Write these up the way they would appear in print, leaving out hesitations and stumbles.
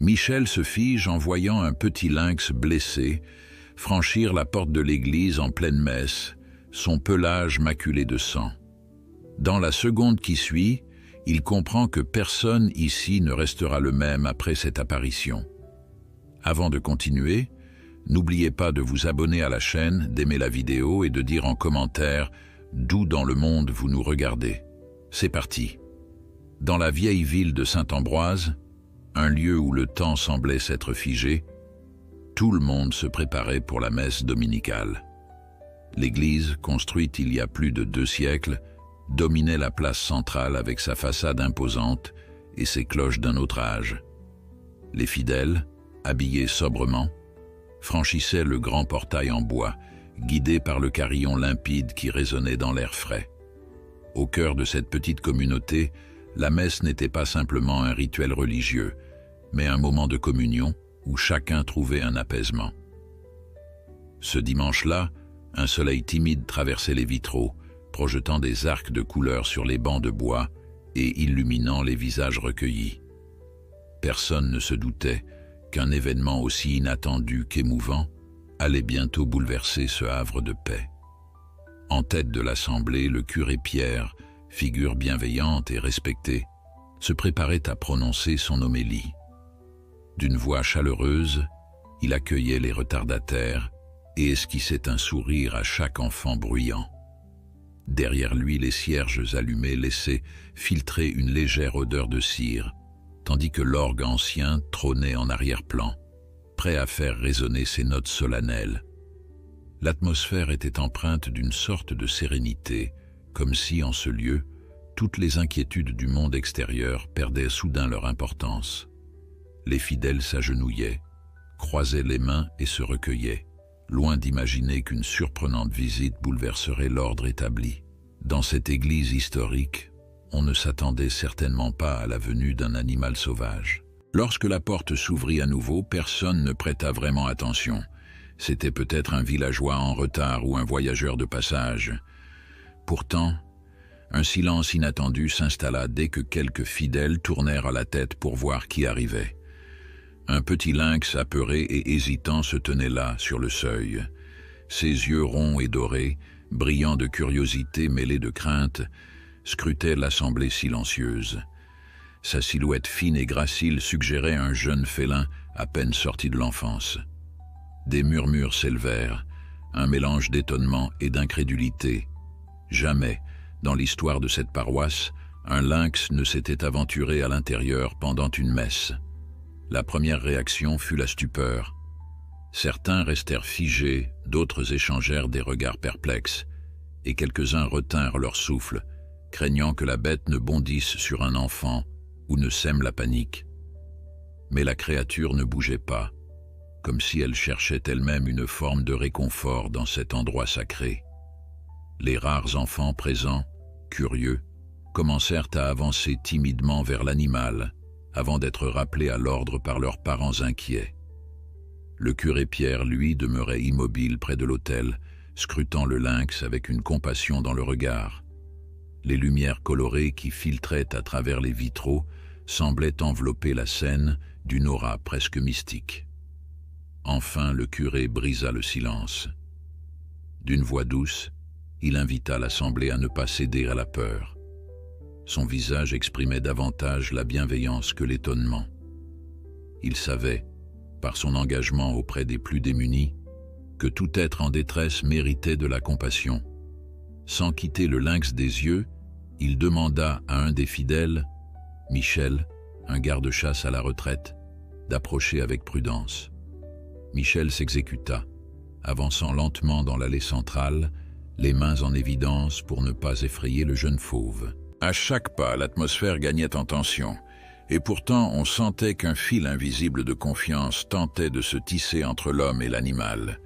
Michel se fige en voyant un petit lynx blessé franchir la porte de l'église en pleine messe, son pelage maculé de sang. Dans la seconde qui suit, il comprend que personne ici ne restera le même après cette apparition. Avant de continuer, n'oubliez pas de vous abonner à la chaîne, d'aimer la vidéo et de dire en commentaire d'où dans le monde vous nous regardez. C'est parti. Dans la vieille ville de Saint-Ambroise, un lieu où le temps semblait s'être figé, tout le monde se préparait pour la messe dominicale. L'église, construite il y a plus de 2 siècles, dominait la place centrale avec sa façade imposante et ses cloches d'un autre âge. Les fidèles, habillés sobrement, franchissaient le grand portail en bois, guidés par le carillon limpide qui résonnait dans l'air frais. Au cœur de cette petite communauté, la messe n'était pas simplement un rituel religieux, mais un moment de communion où chacun trouvait un apaisement. Ce dimanche-là, un soleil timide traversait les vitraux, projetant des arcs de couleurs sur les bancs de bois et illuminant les visages recueillis. Personne ne se doutait qu'un événement aussi inattendu qu'émouvant allait bientôt bouleverser ce havre de paix. En tête de l'assemblée, le curé Pierre, figure bienveillante et respectée, se préparait à prononcer son homélie. D'une voix chaleureuse, il accueillait les retardataires et esquissait un sourire à chaque enfant bruyant. Derrière lui, les cierges allumés laissaient filtrer une légère odeur de cire, tandis que l'orgue ancien trônait en arrière-plan, prêt à faire résonner ses notes solennelles. L'atmosphère était empreinte d'une sorte de sérénité, comme si, en ce lieu, toutes les inquiétudes du monde extérieur perdaient soudain leur importance. Les fidèles s'agenouillaient, croisaient les mains et se recueillaient, loin d'imaginer qu'une surprenante visite bouleverserait l'ordre établi. Dans cette église historique, on ne s'attendait certainement pas à la venue d'un animal sauvage. Lorsque la porte s'ouvrit à nouveau, personne ne prêta vraiment attention. C'était peut-être un villageois en retard ou un voyageur de passage. Pourtant, un silence inattendu s'installa dès que quelques fidèles tournèrent la tête pour voir qui arrivait. Un petit lynx apeuré et hésitant se tenait là, sur le seuil. Ses yeux ronds et dorés, brillants de curiosité mêlée de crainte, scrutaient l'assemblée silencieuse. Sa silhouette fine et gracile suggérait un jeune félin à peine sorti de l'enfance. Des murmures s'élevèrent, un mélange d'étonnement et d'incrédulité. Jamais, dans l'histoire de cette paroisse, un lynx ne s'était aventuré à l'intérieur pendant une messe. La première réaction fut la stupeur. Certains restèrent figés, d'autres échangèrent des regards perplexes, et quelques-uns retinrent leur souffle, craignant que la bête ne bondisse sur un enfant ou ne sème la panique. Mais la créature ne bougeait pas, comme si elle cherchait elle-même une forme de réconfort dans cet endroit sacré. Les rares enfants présents, curieux, commencèrent à avancer timidement vers l'animal, avant d'être rappelés à l'ordre par leurs parents inquiets. Le curé Pierre, lui, demeurait immobile près de l'autel, scrutant le lynx avec une compassion dans le regard. Les lumières colorées qui filtraient à travers les vitraux semblaient envelopper la scène d'une aura presque mystique. Enfin, le curé brisa le silence. D'une voix douce, il invita l'assemblée à ne pas céder à la peur. Son visage exprimait davantage la bienveillance que l'étonnement. Il savait, par son engagement auprès des plus démunis, que tout être en détresse méritait de la compassion. Sans quitter le lynx des yeux, il demanda à un des fidèles, Michel, un garde-chasse à la retraite, d'approcher avec prudence. Michel s'exécuta, avançant lentement dans l'allée centrale, les mains en évidence pour ne pas effrayer le jeune fauve. À chaque pas, l'atmosphère gagnait en tension, et pourtant on sentait qu'un fil invisible de confiance tentait de se tisser entre l'homme et l'animal.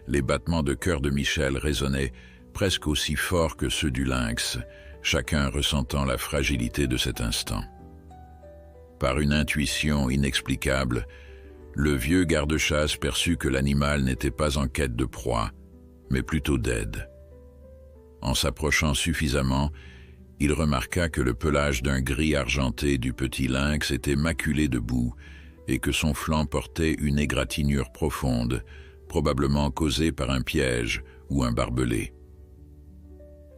Les battements de cœur de Michel résonnaient presque aussi fort que ceux du lynx, chacun ressentant la fragilité de cet instant. Par une intuition inexplicable, le vieux garde-chasse perçut que l'animal n'était pas en quête de proie, mais plutôt d'aide. En s'approchant suffisamment, il remarqua que le pelage d'un gris argenté du petit lynx était maculé de boue, et que son flanc portait une égratignure profonde, probablement causée par un piège ou un barbelé.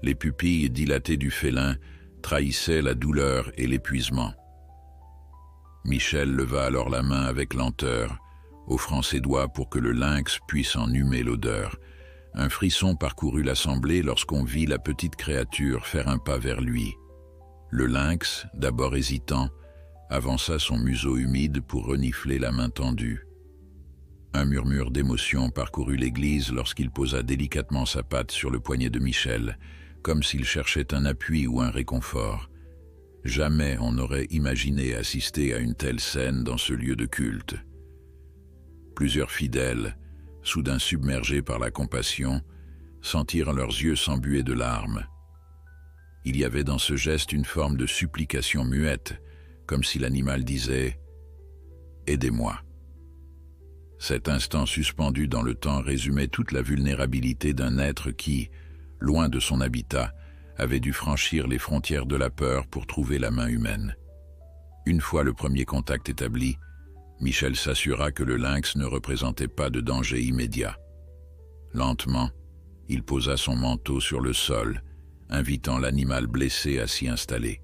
Les pupilles dilatées du félin trahissaient la douleur et l'épuisement. Michel leva alors la main avec lenteur, offrant ses doigts pour que le lynx puisse en humer l'odeur. Un frisson parcourut l'assemblée lorsqu'on vit la petite créature faire un pas vers lui. Le lynx, d'abord hésitant, avança son museau humide pour renifler la main tendue. Un murmure d'émotion parcourut l'église lorsqu'il posa délicatement sa patte sur le poignet de Michel, comme s'il cherchait un appui ou un réconfort. Jamais on n'aurait imaginé assister à une telle scène dans ce lieu de culte. Plusieurs fidèles, soudain submergés par la compassion, sentirent leurs yeux s'embuer de larmes. Il y avait dans ce geste une forme de supplication muette, comme si l'animal disait « Aidez-moi ». Cet instant suspendu dans le temps résumait toute la vulnérabilité d'un être qui, loin de son habitat, avait dû franchir les frontières de la peur pour trouver la main humaine. Une fois le premier contact établi, Michel s'assura que le lynx ne représentait pas de danger immédiat. Lentement, il posa son manteau sur le sol, invitant l'animal blessé à s'y installer.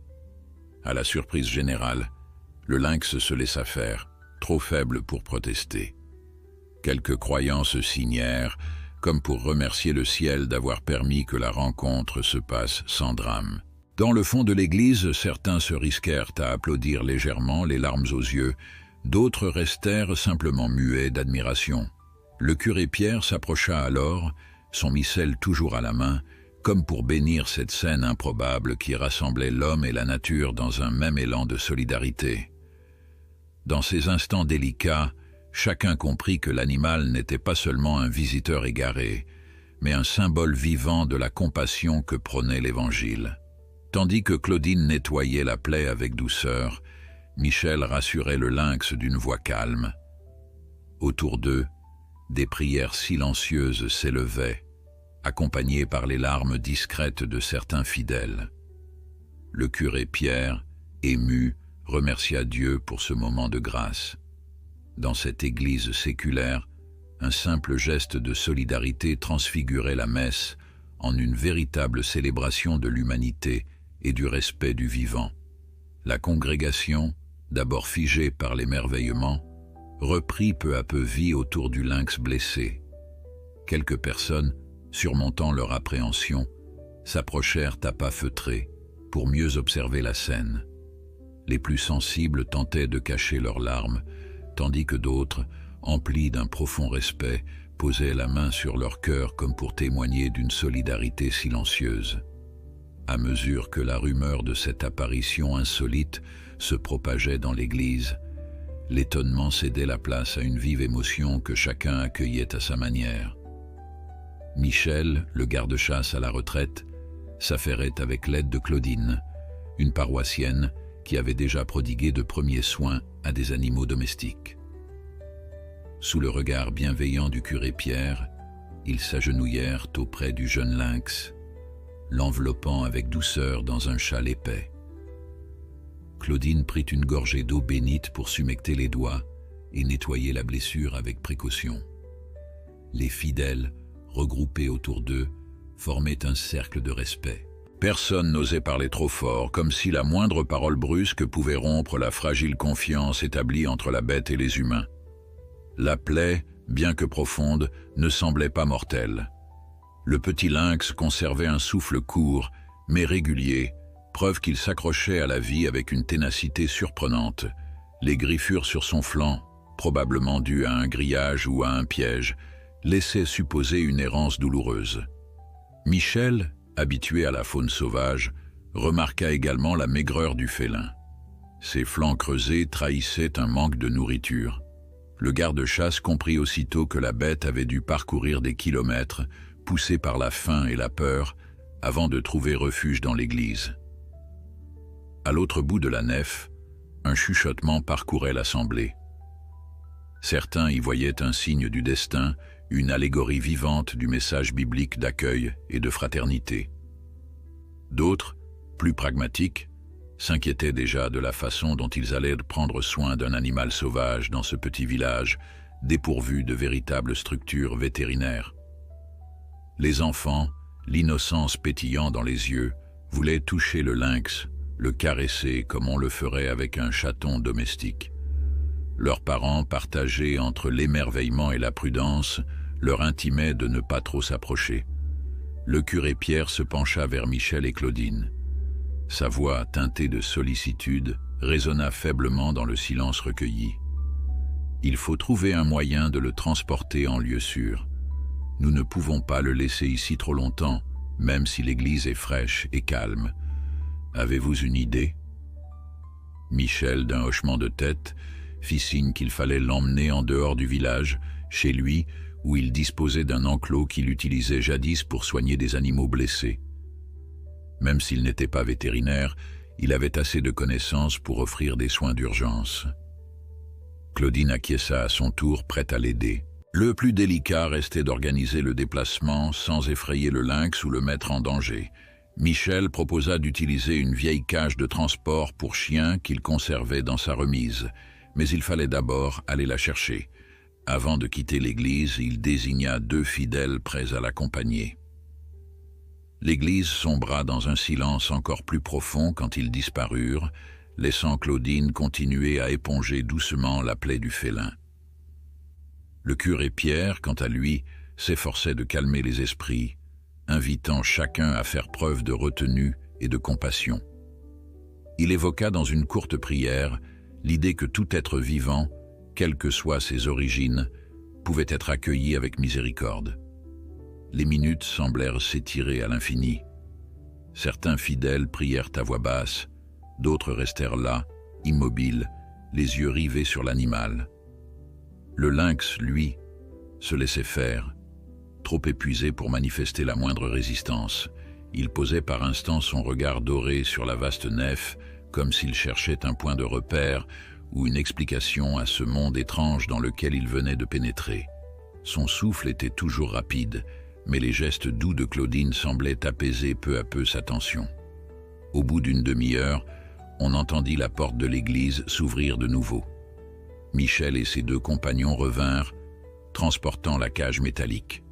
À la surprise générale, le lynx se laissa faire, trop faible pour protester. Quelques croyants se signèrent, comme pour remercier le ciel d'avoir permis que la rencontre se passe sans drame. Dans le fond de l'église, certains se risquèrent à applaudir légèrement, les larmes aux yeux, d'autres restèrent simplement muets d'admiration. Le curé Pierre s'approcha alors, son missel toujours à la main, comme pour bénir cette scène improbable qui rassemblait l'homme et la nature dans un même élan de solidarité. Dans ces instants délicats, chacun comprit que l'animal n'était pas seulement un visiteur égaré, mais un symbole vivant de la compassion que prônait l'Évangile. Tandis que Claudine nettoyait la plaie avec douceur, Michel rassurait le lynx d'une voix calme. Autour d'eux, des prières silencieuses s'élevaient, accompagnées par les larmes discrètes de certains fidèles. Le curé Pierre, ému, remercia Dieu pour ce moment de grâce. Dans cette église séculaire, un simple geste de solidarité transfigurait la messe en une véritable célébration de l'humanité et du respect du vivant. La congrégation, d'abord figée par l'émerveillement, reprit peu à peu vie autour du lynx blessé. Quelques personnes, surmontant leur appréhension, s'approchèrent à pas feutrés pour mieux observer la scène. Les plus sensibles tentaient de cacher leurs larmes, tandis que d'autres, emplis d'un profond respect, posaient la main sur leur cœur comme pour témoigner d'une solidarité silencieuse. À mesure que la rumeur de cette apparition insolite se propageait dans l'église, l'étonnement cédait la place à une vive émotion que chacun accueillait à sa manière. Michel, le garde-chasse à la retraite, s'affairait avec l'aide de Claudine, une paroissienne qui avait déjà prodigué de premiers soins à des animaux domestiques. Sous le regard bienveillant du curé Pierre, ils s'agenouillèrent auprès du jeune lynx, l'enveloppant avec douceur dans un châle épais. Claudine prit une gorgée d'eau bénite pour s'humecter les doigts et nettoyer la blessure avec précaution. Les fidèles, regroupés autour d'eux, formaient un cercle de respect. Personne n'osait parler trop fort, comme si la moindre parole brusque pouvait rompre la fragile confiance établie entre la bête et les humains. La plaie, bien que profonde, ne semblait pas mortelle. Le petit lynx conservait un souffle court, mais régulier, preuve qu'il s'accrochait à la vie avec une ténacité surprenante. Les griffures sur son flanc, probablement dues à un grillage ou à un piège, laissaient supposer une errance douloureuse. Michel, habitué à la faune sauvage, remarqua également la maigreur du félin. Ses flancs creusés trahissaient un manque de nourriture. Le garde-chasse comprit aussitôt que la bête avait dû parcourir des kilomètres, poussée par la faim et la peur, avant de trouver refuge dans l'église. À l'autre bout de la nef, un chuchotement parcourait l'assemblée. Certains y voyaient un signe du destin, une allégorie vivante du message biblique d'accueil et de fraternité. D'autres, plus pragmatiques, s'inquiétaient déjà de la façon dont ils allaient prendre soin d'un animal sauvage dans ce petit village, dépourvu de véritables structures vétérinaires. Les enfants, l'innocence pétillant dans les yeux, voulaient toucher le lynx, le caresser comme on le ferait avec un chaton domestique. Leurs parents, partagés entre l'émerveillement et la prudence, leur intimaient de ne pas trop s'approcher. Le curé Pierre se pencha vers Michel et Claudine. Sa voix, teintée de sollicitude, résonna faiblement dans le silence recueilli. « Il faut trouver un moyen de le transporter en lieu sûr. Nous ne pouvons pas le laisser ici trop longtemps, même si l'église est fraîche et calme. Avez-vous une idée ?» Michel, d'un hochement de tête, fit signe qu'il fallait l'emmener en dehors du village, chez lui, où il disposait d'un enclos qu'il utilisait jadis pour soigner des animaux blessés. Même s'il n'était pas vétérinaire, il avait assez de connaissances pour offrir des soins d'urgence. Claudine acquiesça à son tour, prête à l'aider. Le plus délicat restait d'organiser le déplacement sans effrayer le lynx ou le mettre en danger. Michel proposa d'utiliser une vieille cage de transport pour chien qu'il conservait dans sa remise, mais il fallait d'abord aller la chercher. Avant de quitter l'église, il désigna 2 fidèles prêts à l'accompagner. L'église sombra dans un silence encore plus profond quand ils disparurent, laissant Claudine continuer à éponger doucement la plaie du félin. Le curé Pierre, quant à lui, s'efforçait de calmer les esprits, invitant chacun à faire preuve de retenue et de compassion. Il évoqua dans une courte prière l'idée que tout être vivant, quelles que soient ses origines, pouvait être accueilli avec miséricorde. Les minutes semblèrent s'étirer à l'infini. Certains fidèles prièrent à voix basse, d'autres restèrent là, immobiles, les yeux rivés sur l'animal. Le lynx, lui, se laissait faire, trop épuisé pour manifester la moindre résistance. Il posait par instants son regard doré sur la vaste nef, comme s'il cherchait un point de repère ou une explication à ce monde étrange dans lequel il venait de pénétrer. Son souffle était toujours rapide, mais les gestes doux de Claudine semblaient apaiser peu à peu sa tension. Au bout d'une demi-heure, on entendit la porte de l'église s'ouvrir de nouveau. Michel et ses 2 compagnons revinrent, transportant la cage métallique.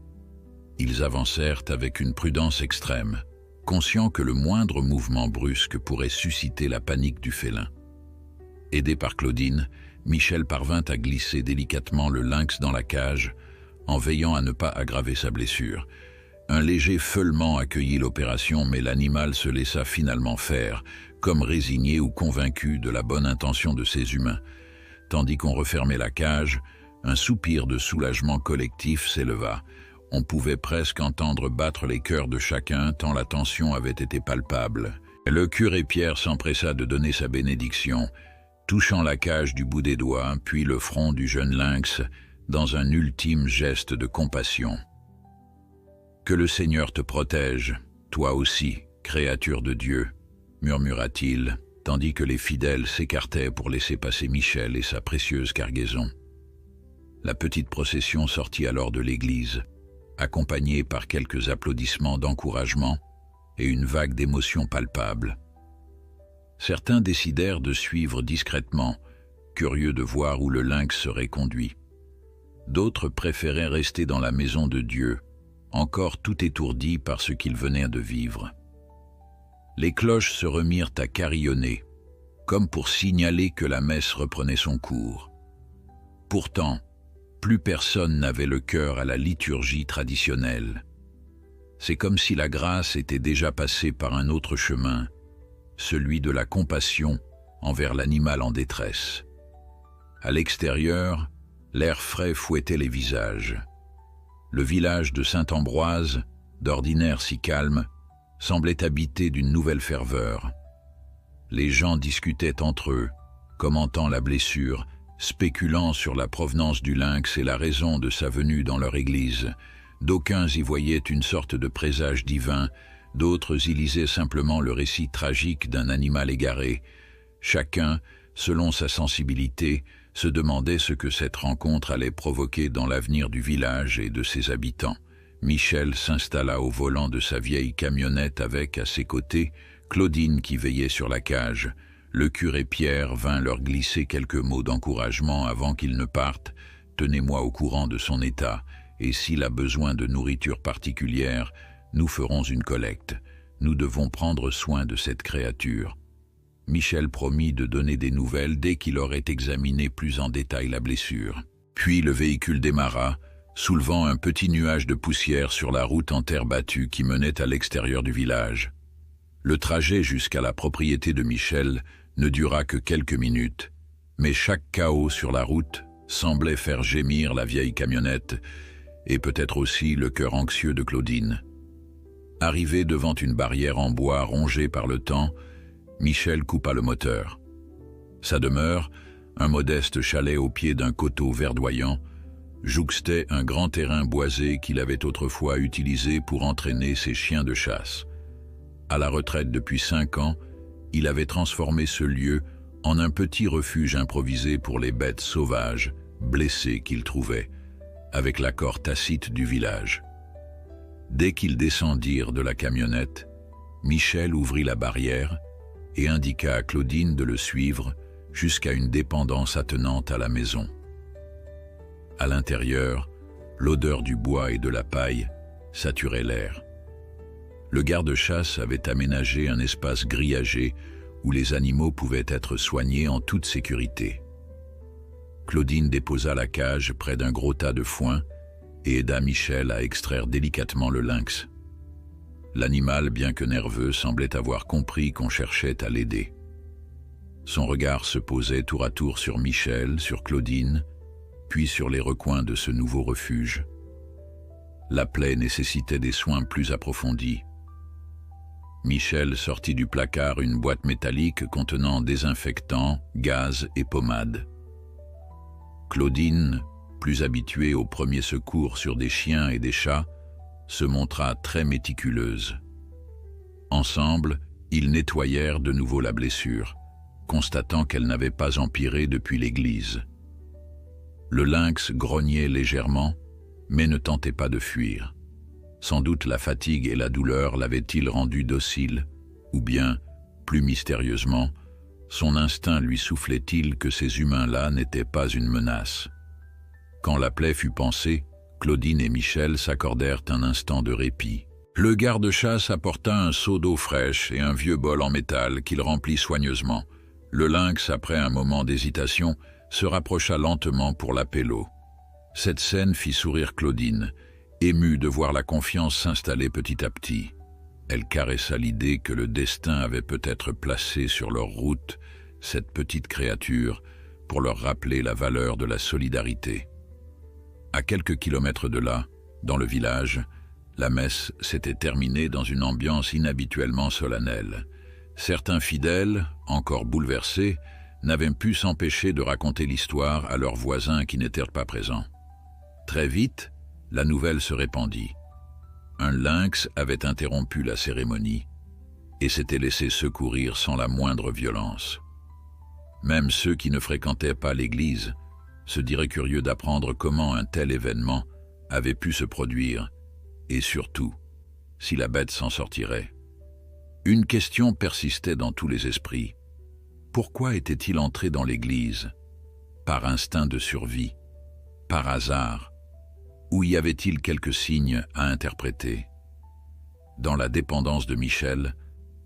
Ils avancèrent avec une prudence extrême, conscients que le moindre mouvement brusque pourrait susciter la panique du félin. Aidé par Claudine, Michel parvint à glisser délicatement le lynx dans la cage, en veillant à ne pas aggraver sa blessure. Un léger feulement accueillit l'opération, mais l'animal se laissa finalement faire, comme résigné ou convaincu de la bonne intention de ces humains. Tandis qu'on refermait la cage, un soupir de soulagement collectif s'éleva. On pouvait presque entendre battre les cœurs de chacun tant la tension avait été palpable. Le curé Pierre s'empressa de donner sa bénédiction, touchant la cage du bout des doigts, puis le front du jeune lynx, dans un ultime geste de compassion. « Que le Seigneur te protège, toi aussi, créature de Dieu », murmura-t-il, tandis que les fidèles s'écartaient pour laisser passer Michel et sa précieuse cargaison. La petite procession sortit alors de l'église, accompagnée par quelques applaudissements d'encouragement et une vague d'émotion palpable. Certains décidèrent de suivre discrètement, curieux de voir où le lynx serait conduit. D'autres préféraient rester dans la maison de Dieu, encore tout étourdis par ce qu'ils venaient de vivre. Les cloches se remirent à carillonner, comme pour signaler que la messe reprenait son cours. Pourtant, plus personne n'avait le cœur à la liturgie traditionnelle. C'est comme si la grâce était déjà passée par un autre chemin, celui de la compassion envers l'animal en détresse. À l'extérieur, l'air frais fouettait les visages. Le village de Saint-Ambroise, d'ordinaire si calme, semblait habité d'une nouvelle ferveur. Les gens discutaient entre eux, commentant la blessure, spéculant sur la provenance du lynx et la raison de sa venue dans leur église. D'aucuns y voyaient une sorte de présage divin, d'autres y lisaient simplement le récit tragique d'un animal égaré. Chacun, selon sa sensibilité, se demandait ce que cette rencontre allait provoquer dans l'avenir du village et de ses habitants. Michel s'installa au volant de sa vieille camionnette avec, à ses côtés, Claudine, qui veillait sur la cage, le curé Pierre vint leur glisser quelques mots d'encouragement avant qu'ils ne partent. « Tenez-moi au courant de son état, et s'il a besoin de nourriture particulière, nous ferons une collecte. Nous devons prendre soin de cette créature. » Michel promit de donner des nouvelles dès qu'il aurait examiné plus en détail la blessure. Puis le véhicule démarra, soulevant un petit nuage de poussière sur la route en terre battue qui menait à l'extérieur du village. Le trajet jusqu'à la propriété de Michel ne dura que quelques minutes, mais chaque chaos sur la route semblait faire gémir la vieille camionnette et peut-être aussi le cœur anxieux de Claudine. Arrivé devant une barrière en bois rongée par le temps, Michel coupa le moteur. Sa demeure, un modeste chalet au pied d'un coteau verdoyant, jouxtait un grand terrain boisé qu'il avait autrefois utilisé pour entraîner ses chiens de chasse. À la retraite depuis 5 ans, il avait transformé ce lieu en un petit refuge improvisé pour les bêtes sauvages, blessées qu'il trouvait, avec l'accord tacite du village. Dès qu'ils descendirent de la camionnette, Michel ouvrit la barrière et indiqua à Claudine de le suivre jusqu'à une dépendance attenante à la maison. À l'intérieur, l'odeur du bois et de la paille saturait l'air. Le garde-chasse avait aménagé un espace grillagé où les animaux pouvaient être soignés en toute sécurité. Claudine déposa la cage près d'un gros tas de foin et aida Michel à extraire délicatement le lynx. L'animal, bien que nerveux, semblait avoir compris qu'on cherchait à l'aider. Son regard se posait tour à tour sur Michel, sur Claudine, puis sur les recoins de ce nouveau refuge. La plaie nécessitait des soins plus approfondis. Michel sortit du placard une boîte métallique contenant désinfectant, gaz et pommade. Claudine, plus habituée aux premiers secours sur des chiens et des chats, se montra très méticuleuse. Ensemble, ils nettoyèrent de nouveau la blessure, constatant qu'elle n'avait pas empiré depuis l'église. Le lynx grognait légèrement, mais ne tentait pas de fuir. Sans doute la fatigue et la douleur l'avaient-ils rendu docile, ou bien, plus mystérieusement, son instinct lui soufflait-il que ces humains-là n'étaient pas une menace. Quand la plaie fut pansée, Claudine et Michel s'accordèrent un instant de répit. Le garde-chasse apporta un seau d'eau fraîche et un vieux bol en métal qu'il remplit soigneusement. Le lynx, après un moment d'hésitation, se rapprocha lentement pour laper l'eau. Cette scène fit sourire Claudine, émue de voir la confiance s'installer petit à petit. Elle caressa l'idée que le destin avait peut-être placé sur leur route cette petite créature pour leur rappeler la valeur de la solidarité. À quelques kilomètres de là, dans le village, la messe s'était terminée dans une ambiance inhabituellement solennelle. Certains fidèles, encore bouleversés, n'avaient pu s'empêcher de raconter l'histoire à leurs voisins qui n'étaient pas présents. Très vite, la nouvelle se répandit. Un lynx avait interrompu la cérémonie et s'était laissé secourir sans la moindre violence. Même ceux qui ne fréquentaient pas l'église se diraient curieux d'apprendre comment un tel événement avait pu se produire et surtout, si la bête s'en sortirait. Une question persistait dans tous les esprits. Pourquoi était-il entré dans l'église? Par instinct de survie? Par hasard? Ou y avait-il quelques signes à interpréter? Dans la dépendance de Michel,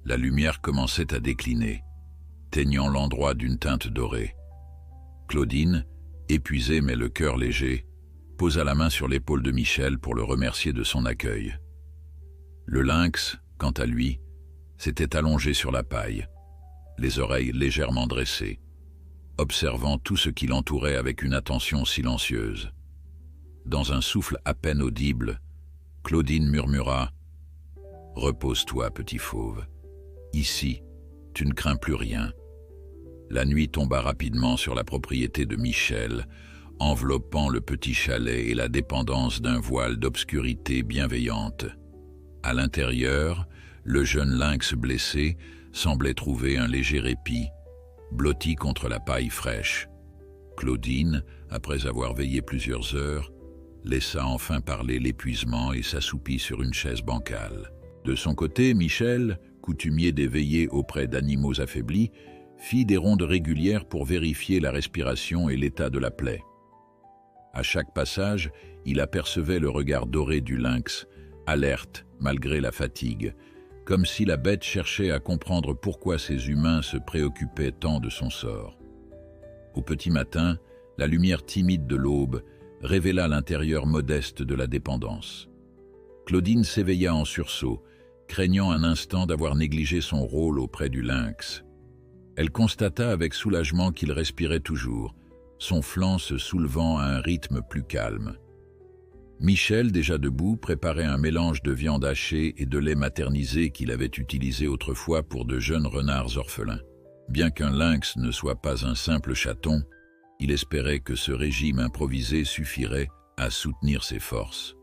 la lumière commençait à décliner, teignant l'endroit d'une teinte dorée. Claudine, épuisée mais le cœur léger, posa la main sur l'épaule de Michel pour le remercier de son accueil. Le lynx, quant à lui, s'était allongé sur la paille, les oreilles légèrement dressées, observant tout ce qui l'entourait avec une attention silencieuse. Dans un souffle à peine audible, Claudine murmura « Repose-toi, petit fauve. Ici, tu ne crains plus rien. » La nuit tomba rapidement sur la propriété de Michel, enveloppant le petit chalet et la dépendance d'un voile d'obscurité bienveillante. À l'intérieur, le jeune lynx blessé semblait trouver un léger répit, blotti contre la paille fraîche. Claudine, après avoir veillé plusieurs heures, laissa enfin parler l'épuisement et s'assoupit sur une chaise bancale. De son côté, Michel, coutumier des veillées auprès d'animaux affaiblis, fit des rondes régulières pour vérifier la respiration et l'état de la plaie. À chaque passage, il apercevait le regard doré du lynx, alerte malgré la fatigue, comme si la bête cherchait à comprendre pourquoi ces humains se préoccupaient tant de son sort. Au petit matin, la lumière timide de l'aube révéla l'intérieur modeste de la dépendance. Claudine s'éveilla en sursaut, craignant un instant d'avoir négligé son rôle auprès du lynx. Elle constata avec soulagement qu'il respirait toujours, son flanc se soulevant à un rythme plus calme. Michel, déjà debout, préparait un mélange de viande hachée et de lait maternisé qu'il avait utilisé autrefois pour de jeunes renards orphelins. Bien qu'un lynx ne soit pas un simple chaton, il espérait que ce régime improvisé suffirait à soutenir ses forces.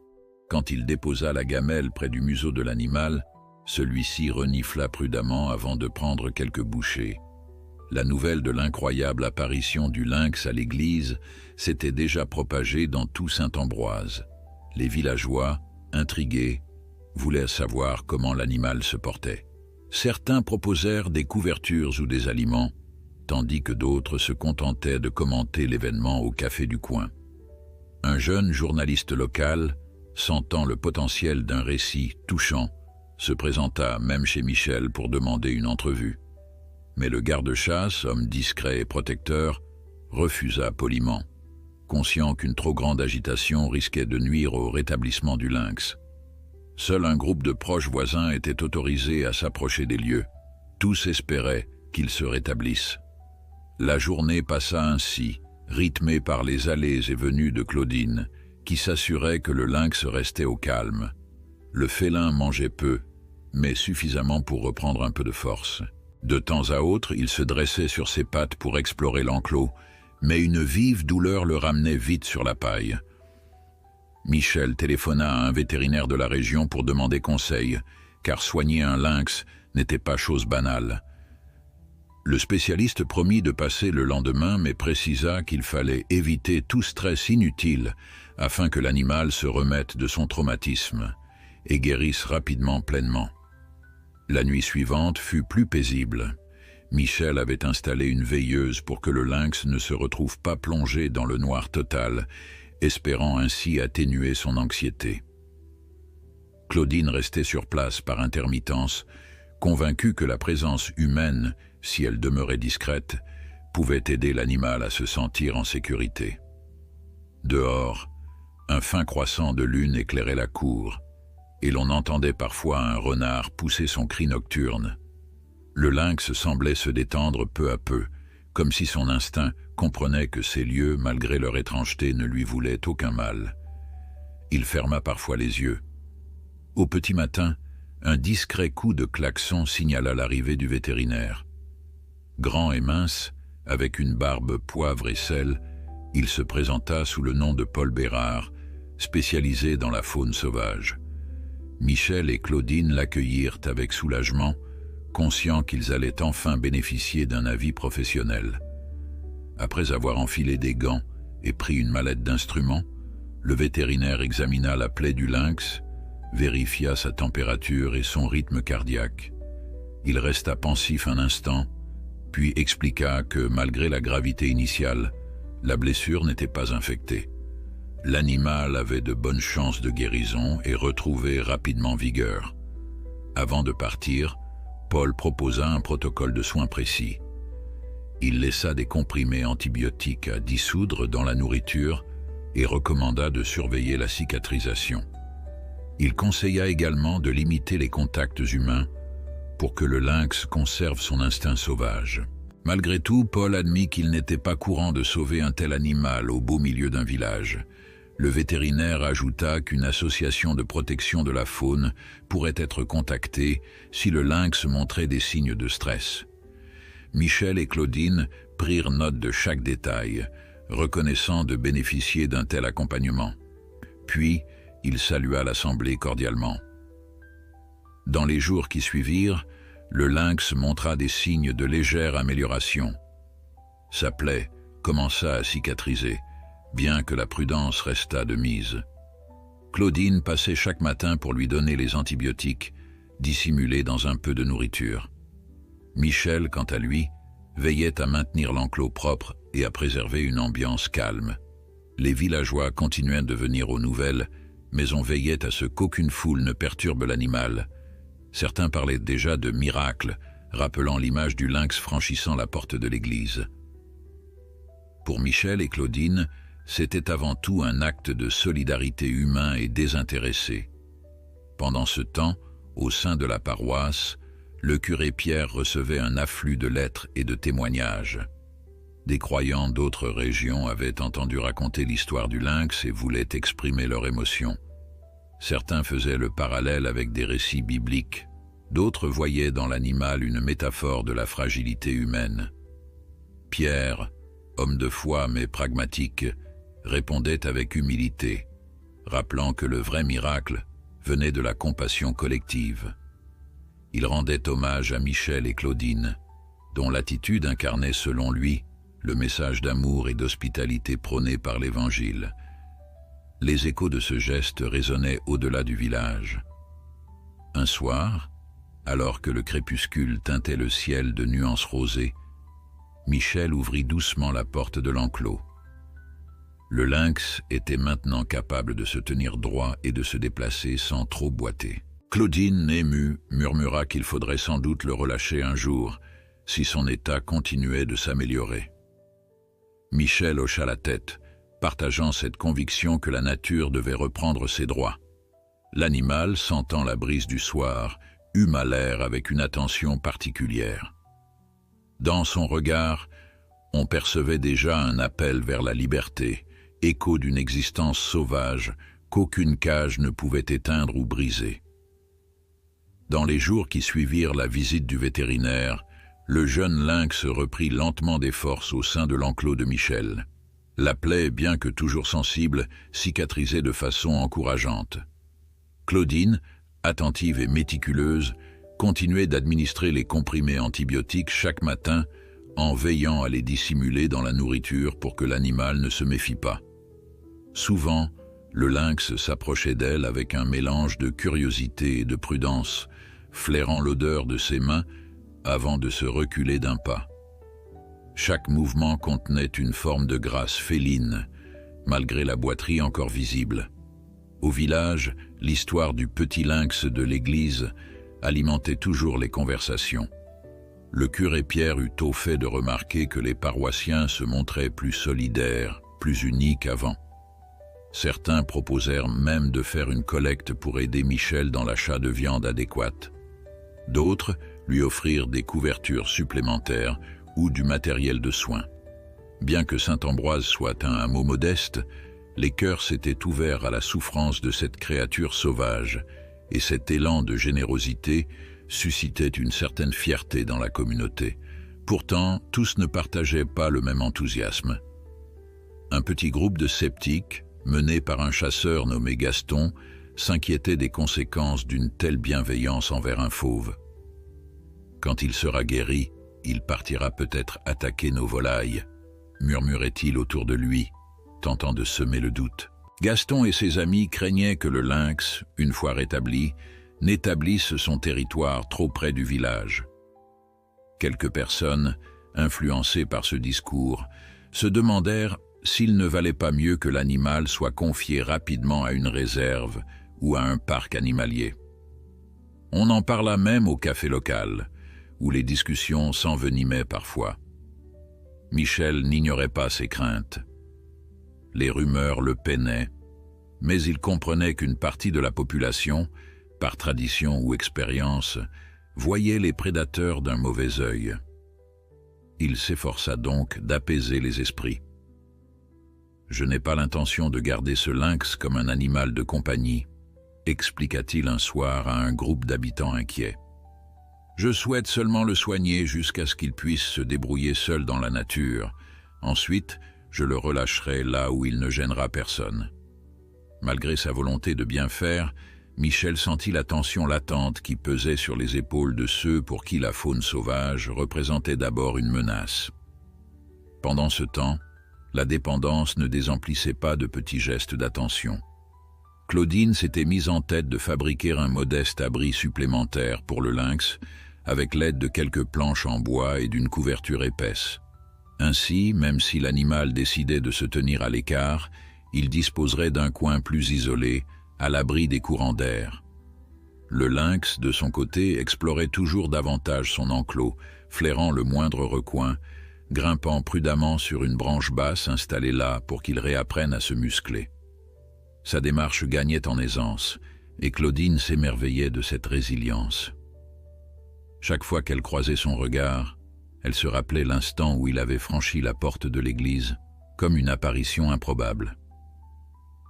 Quand il déposa la gamelle près du museau de l'animal, celui-ci renifla prudemment avant de prendre quelques bouchées. La nouvelle de l'incroyable apparition du lynx à l'église s'était déjà propagée dans tout Saint-Ambroise. Les villageois, intrigués, voulaient savoir comment l'animal se portait. Certains proposèrent des couvertures ou des aliments, tandis que d'autres se contentaient de commenter l'événement au café du coin. Un jeune journaliste local, sentant le potentiel d'un récit touchant, se présenta même chez Michel pour demander une entrevue. Mais le garde-chasse, homme discret et protecteur, refusa poliment, conscient qu'une trop grande agitation risquait de nuire au rétablissement du lynx. Seul un groupe de proches voisins était autorisé à s'approcher des lieux. Tous espéraient qu'il se rétablisse. La journée passa ainsi, rythmée par les allées et venues de Claudine, qui s'assurait que le lynx restait au calme. Le félin mangeait peu, mais suffisamment pour reprendre un peu de force. De temps à autre, il se dressait sur ses pattes pour explorer l'enclos, mais une vive douleur le ramenait vite sur la paille. Michel téléphona à un vétérinaire de la région pour demander conseil, car soigner un lynx n'était pas chose banale. Le spécialiste promit de passer le lendemain, mais précisa qu'il fallait éviter tout stress inutile afin que l'animal se remette de son traumatisme et guérisse rapidement pleinement. La nuit suivante fut plus paisible. Michel avait installé une veilleuse pour que le lynx ne se retrouve pas plongé dans le noir total, espérant ainsi atténuer son anxiété. Claudine restait sur place par intermittence, convaincue que la présence humaine, si elle demeurait discrète, pouvait aider l'animal à se sentir en sécurité. Dehors, un fin croissant de lune éclairait la cour, et l'on entendait parfois un renard pousser son cri nocturne. Le lynx semblait se détendre peu à peu, comme si son instinct comprenait que ces lieux, malgré leur étrangeté, ne lui voulaient aucun mal. Il ferma parfois les yeux. Au petit matin, un discret coup de klaxon signala l'arrivée du vétérinaire. Grand et mince, avec une barbe poivre et sel, il se présenta sous le nom de Paul Bérard, spécialisé dans la faune sauvage. Michel et Claudine l'accueillirent avec soulagement, conscients qu'ils allaient enfin bénéficier d'un avis professionnel. Après avoir enfilé des gants et pris une mallette d'instruments, le vétérinaire examina la plaie du lynx, vérifia sa température et son rythme cardiaque. Il resta pensif un instant, puis expliqua que, malgré la gravité initiale, la blessure n'était pas infectée. L'animal avait de bonnes chances de guérison et retrouvait rapidement vigueur. Avant de partir, Paul proposa un protocole de soins précis. Il laissa des comprimés antibiotiques à dissoudre dans la nourriture et recommanda de surveiller la cicatrisation. Il conseilla également de limiter les contacts humains pour que le lynx conserve son instinct sauvage. Malgré tout, Paul admit qu'il n'était pas courant de sauver un tel animal au beau milieu d'un village. Le vétérinaire ajouta qu'une association de protection de la faune pourrait être contactée si le lynx montrait des signes de stress. Michel et Claudine prirent note de chaque détail, reconnaissant de bénéficier d'un tel accompagnement. Puis, il salua l'assemblée cordialement. Dans les jours qui suivirent, le lynx montra des signes de légère amélioration. Sa plaie commença à cicatriser, bien que la prudence restât de mise. Claudine passait chaque matin pour lui donner les antibiotiques, dissimulés dans un peu de nourriture. Michel, quant à lui, veillait à maintenir l'enclos propre et à préserver une ambiance calme. Les villageois continuaient de venir aux nouvelles, mais on veillait à ce qu'aucune foule ne perturbe l'animal. Certains parlaient déjà de miracle, rappelant l'image du lynx franchissant la porte de l'église. Pour Michel et Claudine, c'était avant tout un acte de solidarité humain et désintéressé. Pendant ce temps, au sein de la paroisse, le curé Pierre recevait un afflux de lettres et de témoignages. Des croyants d'autres régions avaient entendu raconter l'histoire du lynx et voulaient exprimer leur émotion. Certains faisaient le parallèle avec des récits bibliques, d'autres voyaient dans l'animal une métaphore de la fragilité humaine. Pierre, homme de foi mais pragmatique, répondait avec humilité, rappelant que le vrai miracle venait de la compassion collective. Il rendait hommage à Michel et Claudine, dont l'attitude incarnait selon lui le message d'amour et d'hospitalité prôné par l'Évangile. Les échos de ce geste résonnaient au-delà du village. Un soir, alors que le crépuscule teintait le ciel de nuances rosées, Michel ouvrit doucement la porte de l'enclos. Le lynx était maintenant capable de se tenir droit et de se déplacer sans trop boiter. Claudine, émue, murmura qu'il faudrait sans doute le relâcher un jour, si son état continuait de s'améliorer. Michel hocha la tête, partageant cette conviction que la nature devait reprendre ses droits. L'animal, sentant la brise du soir, huma l'air avec une attention particulière. Dans son regard, on percevait déjà un appel vers la liberté, écho d'une existence sauvage qu'aucune cage ne pouvait éteindre ou briser. Dans les jours qui suivirent la visite du vétérinaire, le jeune lynx reprit lentement des forces au sein de l'enclos de Michel. La plaie, bien que toujours sensible, cicatrisait de façon encourageante. Claudine, attentive et méticuleuse, continuait d'administrer les comprimés antibiotiques chaque matin en veillant à les dissimuler dans la nourriture pour que l'animal ne se méfie pas. Souvent, le lynx s'approchait d'elle avec un mélange de curiosité et de prudence, flairant l'odeur de ses mains avant de se reculer d'un pas. Chaque mouvement contenait une forme de grâce féline, malgré la boiterie encore visible. Au village, l'histoire du petit lynx de l'église alimentait toujours les conversations. Le curé Pierre eut au fait de remarquer que les paroissiens se montraient plus solidaires, plus unis qu'avant. Certains proposèrent même de faire une collecte pour aider Michel dans l'achat de viande adéquate. D'autres lui offrirent des couvertures supplémentaires ou du matériel de soins. Bien que Saint-Ambroise soit un hameau modeste, les cœurs s'étaient ouverts à la souffrance de cette créature sauvage, et cet élan de générosité suscitait une certaine fierté dans la communauté. Pourtant, tous ne partageaient pas le même enthousiasme. Un petit groupe de sceptiques, mené par un chasseur nommé Gaston, s'inquiétait des conséquences d'une telle bienveillance envers un fauve. Quand il sera guéri, il partira peut-être attaquer nos volailles, murmurait-il autour de lui, tentant de semer le doute. Gaston et ses amis craignaient que le lynx, une fois rétabli, n'établisse son territoire trop près du village. Quelques personnes, influencées par ce discours, se demandèrent s'il ne valait pas mieux que l'animal soit confié rapidement à une réserve ou à un parc animalier. On en parla même au café local, où les discussions s'envenimaient parfois. Michel n'ignorait pas ses craintes. Les rumeurs le peinaient, mais il comprenait qu'une partie de la population, par tradition ou expérience, voyait les prédateurs d'un mauvais œil. Il s'efforça donc d'apaiser les esprits. « Je n'ai pas l'intention de garder ce lynx comme un animal de compagnie », expliqua-t-il un soir à un groupe d'habitants inquiets. « Je souhaite seulement le soigner jusqu'à ce qu'il puisse se débrouiller seul dans la nature. Ensuite, je le relâcherai là où il ne gênera personne. » Malgré sa volonté de bien faire, Michel sentit la tension latente qui pesait sur les épaules de ceux pour qui la faune sauvage représentait d'abord une menace. Pendant ce temps, la dépendance ne désemplissait pas de petits gestes d'attention. Claudine s'était mise en tête de fabriquer un modeste abri supplémentaire pour le lynx, avec l'aide de quelques planches en bois et d'une couverture épaisse. Ainsi, même si l'animal décidait de se tenir à l'écart, il disposerait d'un coin plus isolé, à l'abri des courants d'air. Le lynx, de son côté, explorait toujours davantage son enclos, flairant le moindre recoin, grimpant prudemment sur une branche basse installée là pour qu'il réapprenne à se muscler. Sa démarche gagnait en aisance, et Claudine s'émerveillait de cette résilience. Chaque fois qu'elle croisait son regard, elle se rappelait l'instant où il avait franchi la porte de l'église, comme une apparition improbable.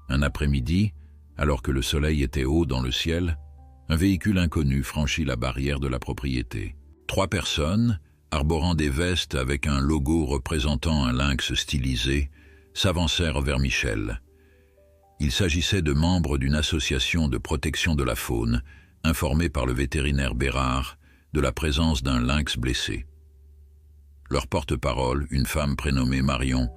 Un après-midi, alors que le soleil était haut dans le ciel, un véhicule inconnu franchit la barrière de la propriété. 3 personnes, arborant des vestes avec un logo représentant un lynx stylisé, s'avancèrent vers Michel. Il s'agissait de membres d'une association de protection de la faune, informés par le vétérinaire Bérard de la présence d'un lynx blessé. Leur porte-parole, une femme prénommée Marion,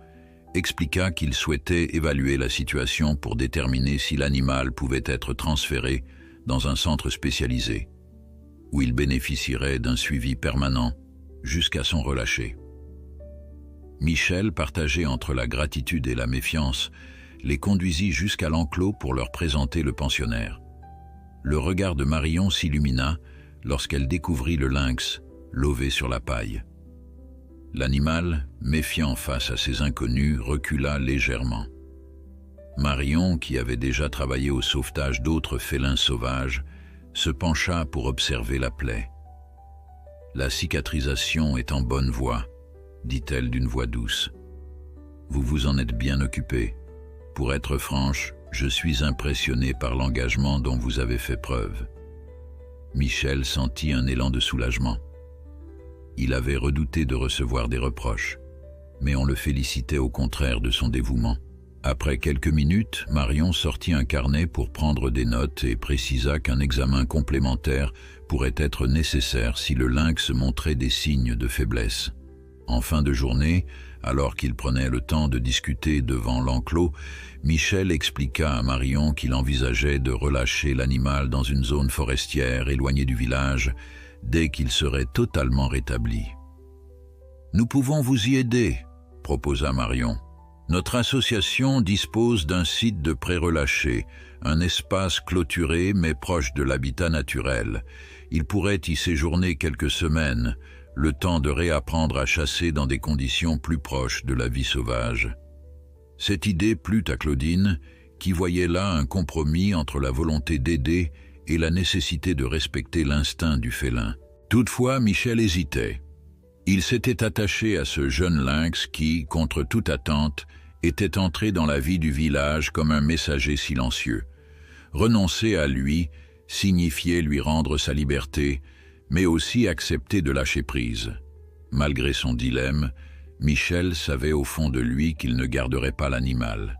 expliqua qu'il souhaitait évaluer la situation pour déterminer si l'animal pouvait être transféré dans un centre spécialisé, où il bénéficierait d'un suivi permanent jusqu'à son relâché. Michel, partagé entre la gratitude et la méfiance, les conduisit jusqu'à l'enclos pour leur présenter le pensionnaire. Le regard de Marion s'illumina lorsqu'elle découvrit le lynx, lové sur la paille. L'animal, méfiant face à ces inconnus, recula légèrement. Marion, qui avait déjà travaillé au sauvetage d'autres félins sauvages, se pencha pour observer la plaie. « La cicatrisation est en bonne voie, » dit-elle d'une voix douce. « Vous vous en êtes bien occupé. Pour être franche, je suis impressionné par l'engagement dont vous avez fait preuve. » Michel sentit un élan de soulagement. Il avait redouté de recevoir des reproches, mais on le félicitait au contraire de son dévouement. Après quelques minutes, Marion sortit un carnet pour prendre des notes et précisa qu'un examen complémentaire pourrait être nécessaire si le lynx montrait des signes de faiblesse. En fin de journée, alors qu'il prenait le temps de discuter devant l'enclos, Michel expliqua à Marion qu'il envisageait de relâcher l'animal dans une zone forestière éloignée du village dès qu'il serait totalement rétabli. « Nous pouvons vous y aider », proposa Marion. « Notre association dispose d'un site de pré-relâché, un espace clôturé mais proche de l'habitat naturel. Il pourrait y séjourner quelques semaines, le temps de réapprendre à chasser dans des conditions plus proches de la vie sauvage. » Cette idée plut à Claudine, qui voyait là un compromis entre la volonté d'aider et la nécessité de respecter l'instinct du félin. Toutefois, Michel hésitait. Il s'était attaché à ce jeune lynx qui, contre toute attente, était entré dans la vie du village comme un messager silencieux. Renoncer à lui signifiait lui rendre sa liberté, mais aussi accepter de lâcher prise. Malgré son dilemme, Michel savait au fond de lui qu'il ne garderait pas l'animal.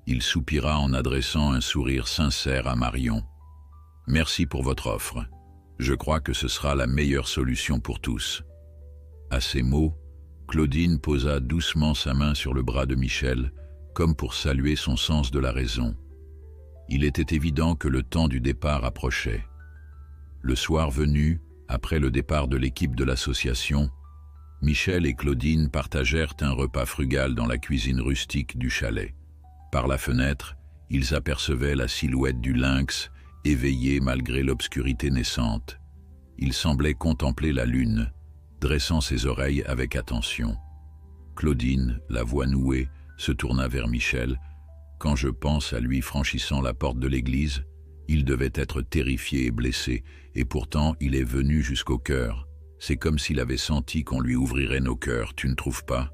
Il soupira en adressant un sourire sincère à Marion. « Merci pour votre offre. Je crois que ce sera la meilleure solution pour tous. » À ces mots, Claudine posa doucement sa main sur le bras de Michel, comme pour saluer son sens de la raison. Il était évident que le temps du départ approchait. Le soir venu, après le départ de l'équipe de l'association, Michel et Claudine partagèrent un repas frugal dans la cuisine rustique du chalet. Par la fenêtre, ils apercevaient la silhouette du lynx, éveillé malgré l'obscurité naissante. Il semblait contempler la lune, dressant ses oreilles avec attention. Claudine, la voix nouée, se tourna vers Michel. « Quand je pense à lui franchissant la porte de l'église, il devait être terrifié et blessé, et pourtant il est venu jusqu'au cœur. C'est comme s'il avait senti qu'on lui ouvrirait nos cœurs, tu ne trouves pas ?»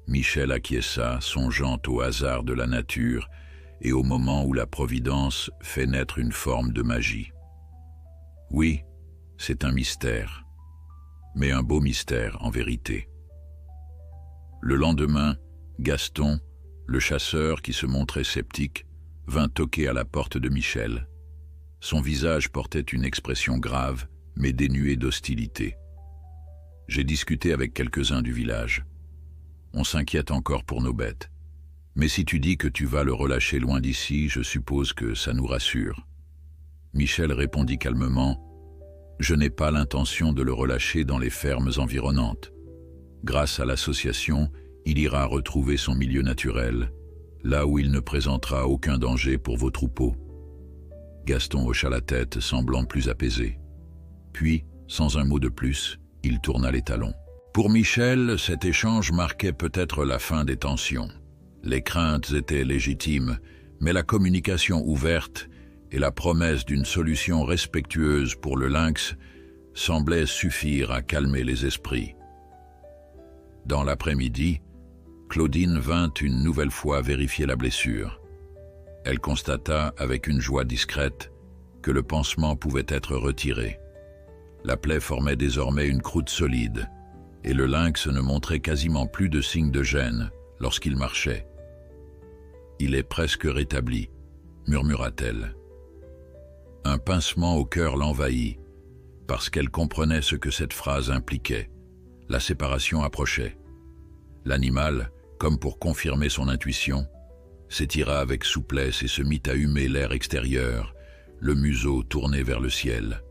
Michel acquiesça, songeant au hasard de la nature et au moment où la Providence fait naître une forme de magie. « Oui, c'est un mystère, mais un beau mystère en vérité. » Le lendemain, Gaston, le chasseur qui se montrait sceptique, vint toquer à la porte de Michel. Son visage portait une expression grave, mais dénuée d'hostilité. « J'ai discuté avec quelques-uns du village. On s'inquiète encore pour nos bêtes. Mais si tu dis que tu vas le relâcher loin d'ici, je suppose que ça nous rassure. » Michel répondit calmement, « Je n'ai pas l'intention de le relâcher dans les fermes environnantes. Grâce à l'association, il ira retrouver son milieu naturel, là où il ne présentera aucun danger pour vos troupeaux. » Gaston hocha la tête, semblant plus apaisé. Puis, sans un mot de plus, il tourna les talons. Pour Michel, cet échange marquait peut-être la fin des tensions. Les craintes étaient légitimes, mais la communication ouverte et la promesse d'une solution respectueuse pour le lynx semblaient suffire à calmer les esprits. Dans l'après-midi, Claudine vint une nouvelle fois vérifier la blessure. Elle constata avec une joie discrète que le pansement pouvait être retiré. La plaie formait désormais une croûte solide, et le lynx ne montrait quasiment plus de signes de gêne lorsqu'il marchait. « Il est presque rétabli », murmura-t-elle. Un pincement au cœur l'envahit, parce qu'elle comprenait ce que cette phrase impliquait. La séparation approchait. L'animal, comme pour confirmer son intuition, s'étira avec souplesse et se mit à humer l'air extérieur, le museau tourné vers le ciel.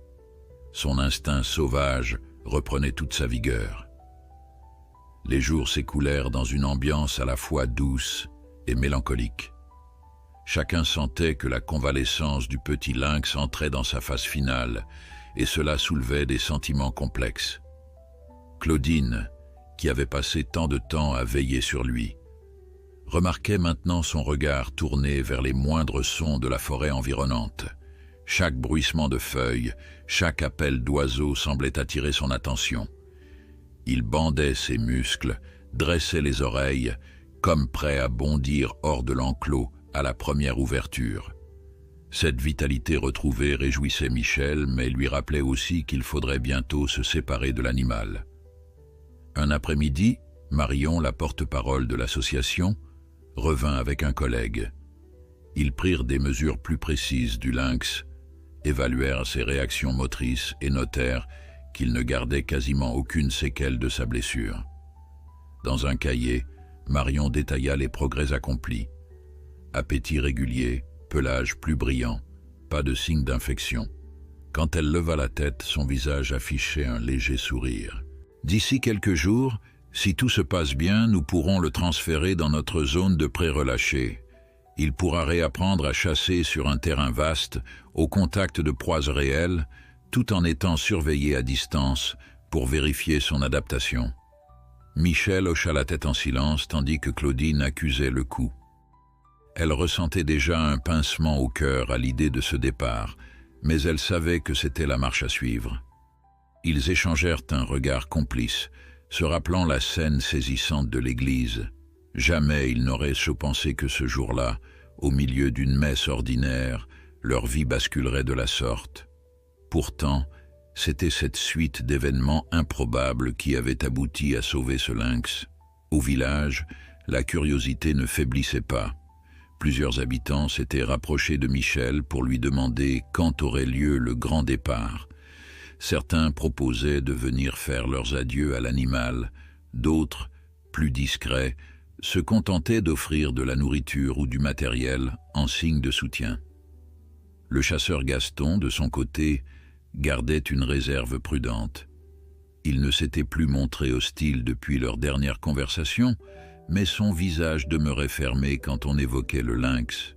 Son instinct sauvage reprenait toute sa vigueur. Les jours s'écoulèrent dans une ambiance à la fois douce et mélancolique. Chacun sentait que la convalescence du petit lynx entrait dans sa phase finale, et cela soulevait des sentiments complexes. Claudine, qui avait passé tant de temps à veiller sur lui, remarquait maintenant son regard tourné vers les moindres sons de la forêt environnante. Chaque bruissement de feuilles, chaque appel d'oiseau semblait attirer son attention. Il bandait ses muscles, dressait les oreilles, comme prêt à bondir hors de l'enclos à la première ouverture. Cette vitalité retrouvée réjouissait Michel, mais lui rappelait aussi qu'il faudrait bientôt se séparer de l'animal. Un après-midi, Marion, la porte-parole de l'association, revint avec un collègue. Ils prirent des mesures plus précises du lynx, évaluèrent ses réactions motrices et notèrent qu'il ne gardait quasiment aucune séquelle de sa blessure. Dans un cahier, Marion détailla les progrès accomplis. Appétit régulier, pelage plus brillant, pas de signe d'infection. Quand elle leva la tête, son visage affichait un léger sourire. « D'ici quelques jours, si tout se passe bien, nous pourrons le transférer dans notre zone de pré-relâché. Il pourra réapprendre à chasser sur un terrain vaste, au contact de proies réelles, tout en étant surveillé à distance pour vérifier son adaptation. » Michel hocha la tête en silence tandis que Claudine accusait le coup. Elle ressentait déjà un pincement au cœur à l'idée de ce départ, mais elle savait que c'était la marche à suivre. Ils échangèrent un regard complice, se rappelant la scène saisissante de l'église. Jamais ils n'auraient pensé que ce jour-là, au milieu d'une messe ordinaire, leur vie basculerait de la sorte. Pourtant, c'était cette suite d'événements improbables qui avait abouti à sauver ce lynx. Au village, la curiosité ne faiblissait pas. Plusieurs habitants s'étaient rapprochés de Michel pour lui demander quand aurait lieu le grand départ. Certains proposaient de venir faire leurs adieux à l'animal, d'autres, plus discrets, se contentaient d'offrir de la nourriture ou du matériel en signe de soutien. Le chasseur Gaston, de son côté, gardait une réserve prudente. Il ne s'était plus montré hostile depuis leur dernière conversation, mais son visage demeurait fermé quand on évoquait le lynx.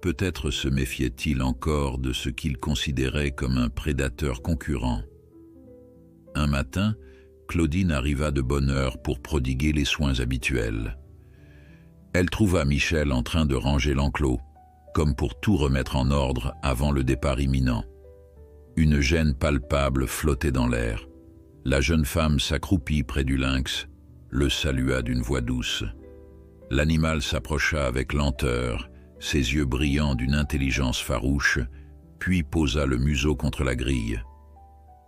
Peut-être se méfiait-il encore de ce qu'il considérait comme un prédateur concurrent. Un matin, Claudine arriva de bonne heure pour prodiguer les soins habituels. Elle trouva Michel en train de ranger l'enclos, comme pour tout remettre en ordre avant le départ imminent. Une gêne palpable flottait dans l'air. La jeune femme s'accroupit près du lynx, le salua d'une voix douce. L'animal s'approcha avec lenteur, ses yeux brillants d'une intelligence farouche, puis posa le museau contre la grille.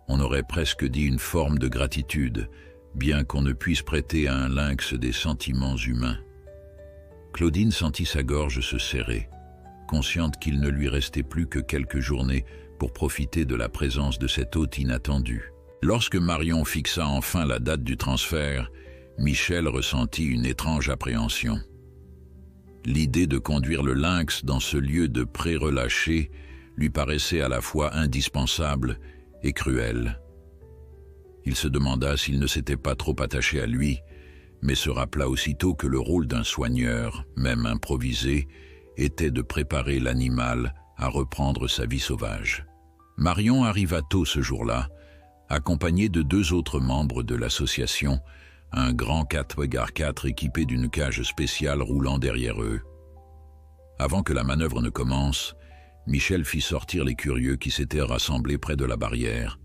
On aurait presque dit une forme de gratitude, bien qu'on ne puisse prêter à un lynx des sentiments humains. Claudine sentit sa gorge se serrer, consciente qu'il ne lui restait plus que quelques journées pour profiter de la présence de cet hôte inattendu. Lorsque Marion fixa enfin la date du transfert, Michel ressentit une étrange appréhension. L'idée de conduire le lynx dans ce lieu de pré relâché lui paraissait à la fois indispensable et cruelle. Il se demanda s'il ne s'était pas trop attaché à lui, mais se rappela aussitôt que le rôle d'un soigneur, même improvisé, était de préparer l'animal à reprendre sa vie sauvage. Marion arriva tôt ce jour-là, accompagnée de 2 autres membres de l'association, un grand 4x4 équipé d'une cage spéciale roulant derrière eux. Avant que la manœuvre ne commence, Michel fit sortir les curieux qui s'étaient rassemblés près de la barrière.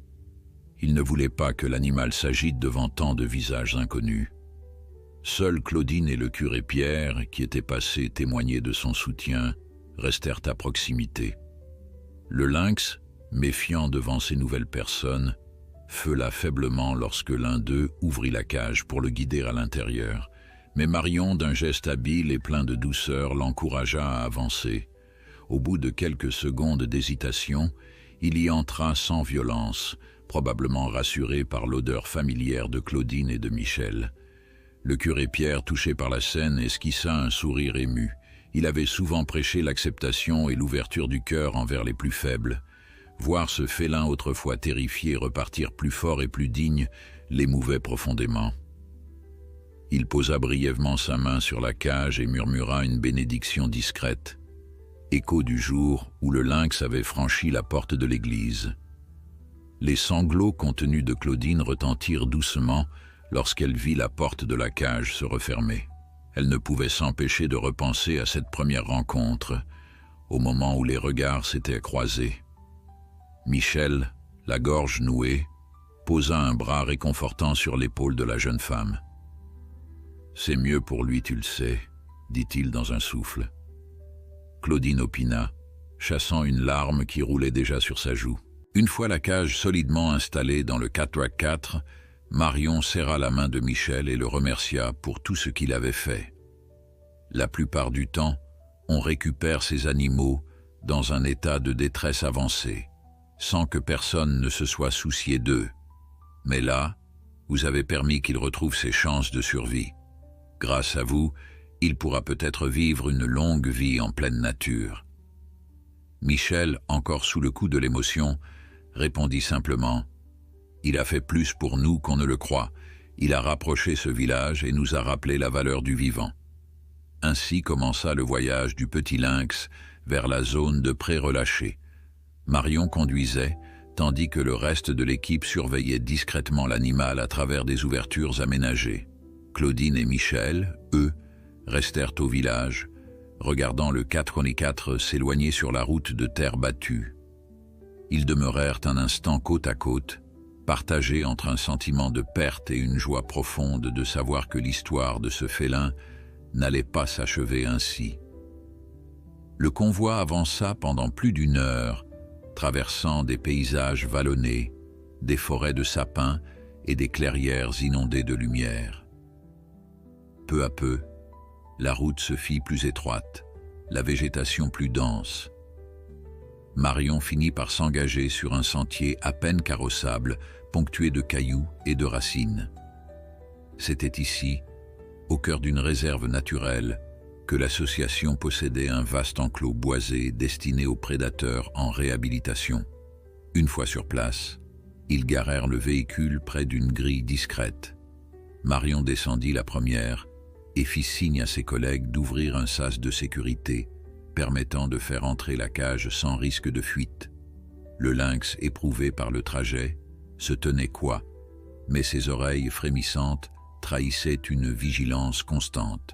Il ne voulait pas que l'animal s'agite devant tant de visages inconnus. Seuls Claudine et le curé Pierre, qui étaient passés témoigner de son soutien, restèrent à proximité. Le lynx, méfiant devant ces nouvelles personnes, feula faiblement lorsque l'un d'eux ouvrit la cage pour le guider à l'intérieur. Mais Marion, d'un geste habile et plein de douceur, l'encouragea à avancer. Au bout de quelques secondes d'hésitation, il y entra sans violence, probablement rassuré par l'odeur familière de Claudine et de Michel. Le curé Pierre, touché par la scène, esquissa un sourire ému. Il avait souvent prêché l'acceptation et l'ouverture du cœur envers les plus faibles. Voir ce félin autrefois terrifié repartir plus fort et plus digne l'émouvait profondément. Il posa brièvement sa main sur la cage et murmura une bénédiction discrète, écho du jour où le lynx avait franchi la porte de l'église. Les sanglots contenus de Claudine retentirent doucement lorsqu'elle vit la porte de la cage se refermer. Elle ne pouvait s'empêcher de repenser à cette première rencontre, au moment où les regards s'étaient croisés. Michel, la gorge nouée, posa un bras réconfortant sur l'épaule de la jeune femme. « C'est mieux pour lui, tu le sais, » dit-il dans un souffle. Claudine opina, chassant une larme qui roulait déjà sur sa joue. Une fois la cage solidement installée dans le 4x4, Marion serra la main de Michel et le remercia pour tout ce qu'il avait fait. La plupart du temps, on récupère ces animaux dans un état de détresse avancée, sans que personne ne se soit soucié d'eux. Mais là, vous avez permis qu'il retrouve ses chances de survie. Grâce à vous, il pourra peut-être vivre une longue vie en pleine nature. Michel, encore sous le coup de l'émotion, répondit simplement « Il a fait plus pour nous qu'on ne le croit. Il a rapproché ce village et nous a rappelé la valeur du vivant. » Ainsi commença le voyage du petit lynx vers la zone de pré relâché. Marion conduisait, tandis que le reste de l'équipe surveillait discrètement l'animal à travers des ouvertures aménagées. Claudine et Michel, eux, restèrent au village, regardant le 4x4 s'éloigner sur la route de terre battue. Ils demeurèrent un instant côte à côte, partagés entre un sentiment de perte et une joie profonde de savoir que l'histoire de ce félin n'allait pas s'achever ainsi. Le convoi avança pendant plus d'1 heure, traversant des paysages vallonnés, des forêts de sapins et des clairières inondées de lumière. Peu à peu, la route se fit plus étroite, la végétation plus dense. Marion finit par s'engager sur un sentier à peine carrossable, ponctué de cailloux et de racines. C'était ici, au cœur d'une réserve naturelle, que l'association possédait un vaste enclos boisé destiné aux prédateurs en réhabilitation. Une fois sur place, ils garèrent le véhicule près d'une grille discrète. Marion descendit la première et fit signe à ses collègues d'ouvrir un sas de sécurité, permettant de faire entrer la cage sans risque de fuite. Le lynx, éprouvé par le trajet, se tenait coi, mais ses oreilles frémissantes trahissaient une vigilance constante.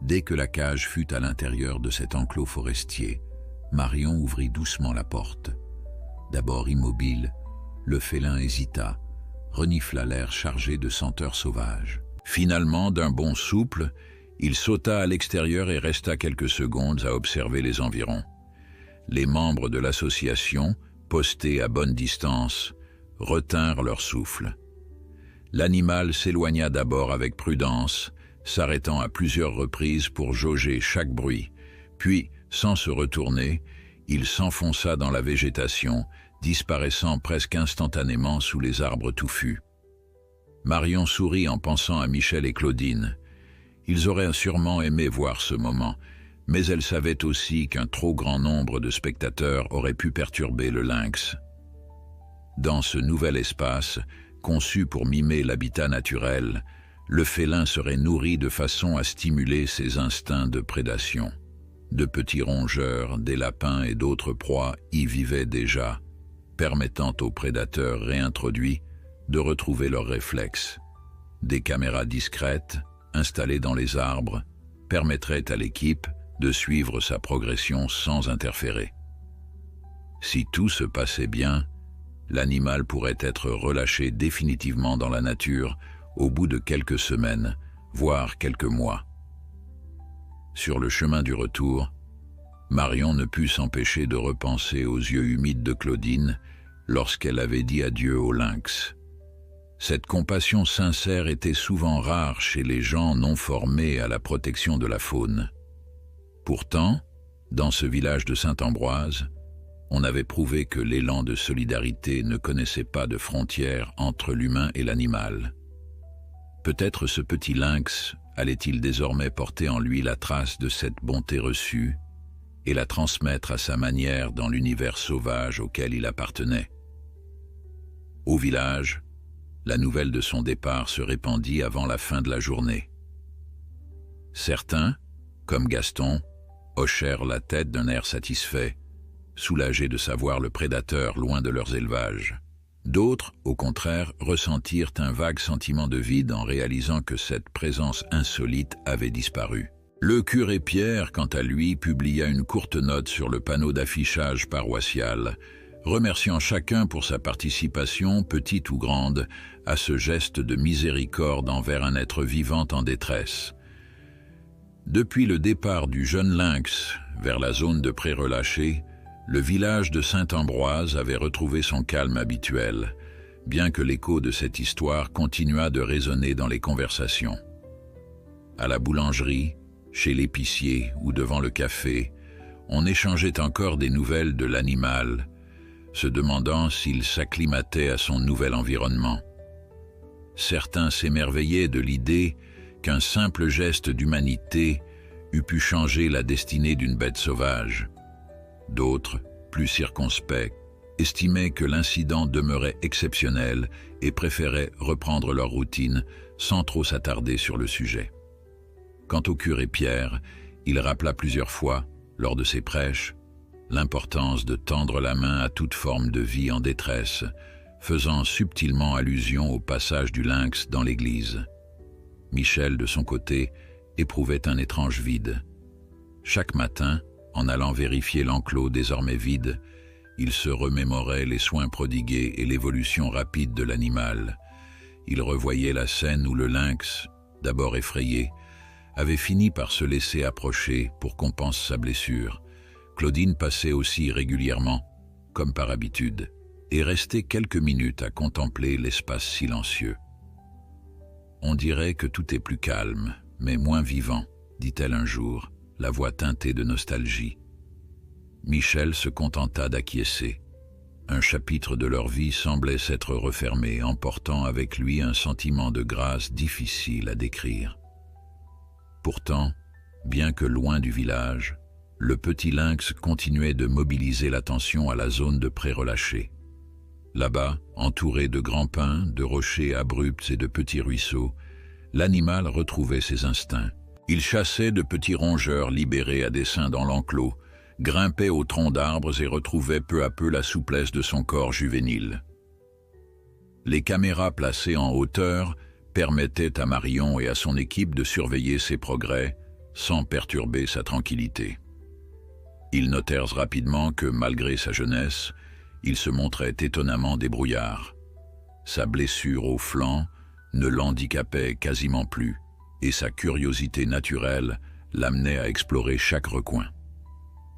Dès que la cage fut à l'intérieur de cet enclos forestier, Marion ouvrit doucement la porte. D'abord immobile, le félin hésita, renifla l'air chargé de senteurs sauvages. Finalement, d'un bond souple, il sauta à l'extérieur et resta quelques secondes à observer les environs. Les membres de l'association, postés à bonne distance, retinrent leur souffle. L'animal s'éloigna d'abord avec prudence, s'arrêtant à plusieurs reprises pour jauger chaque bruit. Puis, sans se retourner, il s'enfonça dans la végétation, disparaissant presque instantanément sous les arbres touffus. Marion sourit en pensant à Michel et Claudine. Ils auraient sûrement aimé voir ce moment, Mais elle savait aussi qu'un trop grand nombre de spectateurs aurait pu perturber le lynx. Dans ce nouvel espace, conçu pour mimer l'habitat naturel, le félin serait nourri de façon à stimuler ses instincts de prédation. De petits rongeurs, des lapins et d'autres proies y vivaient déjà, permettant aux prédateurs réintroduits de retrouver leurs réflexes. Des caméras discrètes, installées dans les arbres, permettraient à l'équipe de suivre sa progression sans interférer. Si tout se passait bien, l'animal pourrait être relâché définitivement dans la nature au bout de quelques semaines, voire quelques mois. Sur le chemin du retour, Marion ne put s'empêcher de repenser aux yeux humides de Claudine lorsqu'elle avait dit adieu au lynx. Cette compassion sincère était souvent rare chez les gens non formés à la protection de la faune. Pourtant, dans ce village de Saint-Ambroise, on avait prouvé que l'élan de solidarité ne connaissait pas de frontières entre l'humain et l'animal. Peut-être ce petit lynx allait-il désormais porter en lui la trace de cette bonté reçue et la transmettre à sa manière dans l'univers sauvage auquel il appartenait. Au village, la nouvelle de son départ se répandit avant la fin de la journée. Certains, comme Gaston, hochèrent la tête d'un air satisfait, soulagés de savoir le prédateur loin de leurs élevages. D'autres, au contraire, ressentirent un vague sentiment de vide en réalisant que cette présence insolite avait disparu. Le curé Pierre, quant à lui, publia une courte note sur le panneau d'affichage paroissial, remerciant chacun pour sa participation, petite ou grande, à ce geste de miséricorde envers un être vivant en détresse. Depuis le départ du jeune lynx vers la zone de pré-relâché, le village de Saint-Ambroise avait retrouvé son calme habituel, bien que l'écho de cette histoire continuât de résonner dans les conversations. À la boulangerie, chez l'épicier ou devant le café, on échangeait encore des nouvelles de l'animal, se demandant s'il s'acclimatait à son nouvel environnement. Certains s'émerveillaient de l'idée qu'un simple geste d'humanité eût pu changer la destinée d'une bête sauvage. D'autres, plus circonspects, estimaient que l'incident demeurait exceptionnel et préféraient reprendre leur routine sans trop s'attarder sur le sujet. Quant au curé Pierre, il rappela plusieurs fois, lors de ses prêches, l'importance de tendre la main à toute forme de vie en détresse, faisant subtilement allusion au passage du lynx dans l'église. Michel, de son côté, éprouvait un étrange vide. Chaque matin, en allant vérifier l'enclos désormais vide, il se remémorait les soins prodigués et l'évolution rapide de l'animal. Il revoyait la scène où le lynx, d'abord effrayé, avait fini par se laisser approcher pour qu'on pense sa blessure. Claudine passait aussi régulièrement, comme par habitude, et restait quelques minutes à contempler l'espace silencieux. « On dirait que tout est plus calme, mais moins vivant, » dit-elle un jour, la voix teintée de nostalgie. Michel se contenta d'acquiescer. Un chapitre de leur vie semblait s'être refermé, emportant avec lui un sentiment de grâce difficile à décrire. Pourtant, bien que loin du village, le petit lynx continuait de mobiliser l'attention à la zone de pré-relâché. Là-bas, entouré de grands pins, de rochers abrupts et de petits ruisseaux, l'animal retrouvait ses instincts. Il chassait de petits rongeurs libérés à dessein dans l'enclos, grimpait aux troncs d'arbres et retrouvait peu à peu la souplesse de son corps juvénile. Les caméras placées en hauteur permettaient à Marion et à son équipe de surveiller ses progrès sans perturber sa tranquillité. Ils notèrent rapidement que, malgré sa jeunesse, il se montrait étonnamment débrouillard. Sa blessure au flanc ne l'handicapait quasiment plus, et sa curiosité naturelle l'amenait à explorer chaque recoin.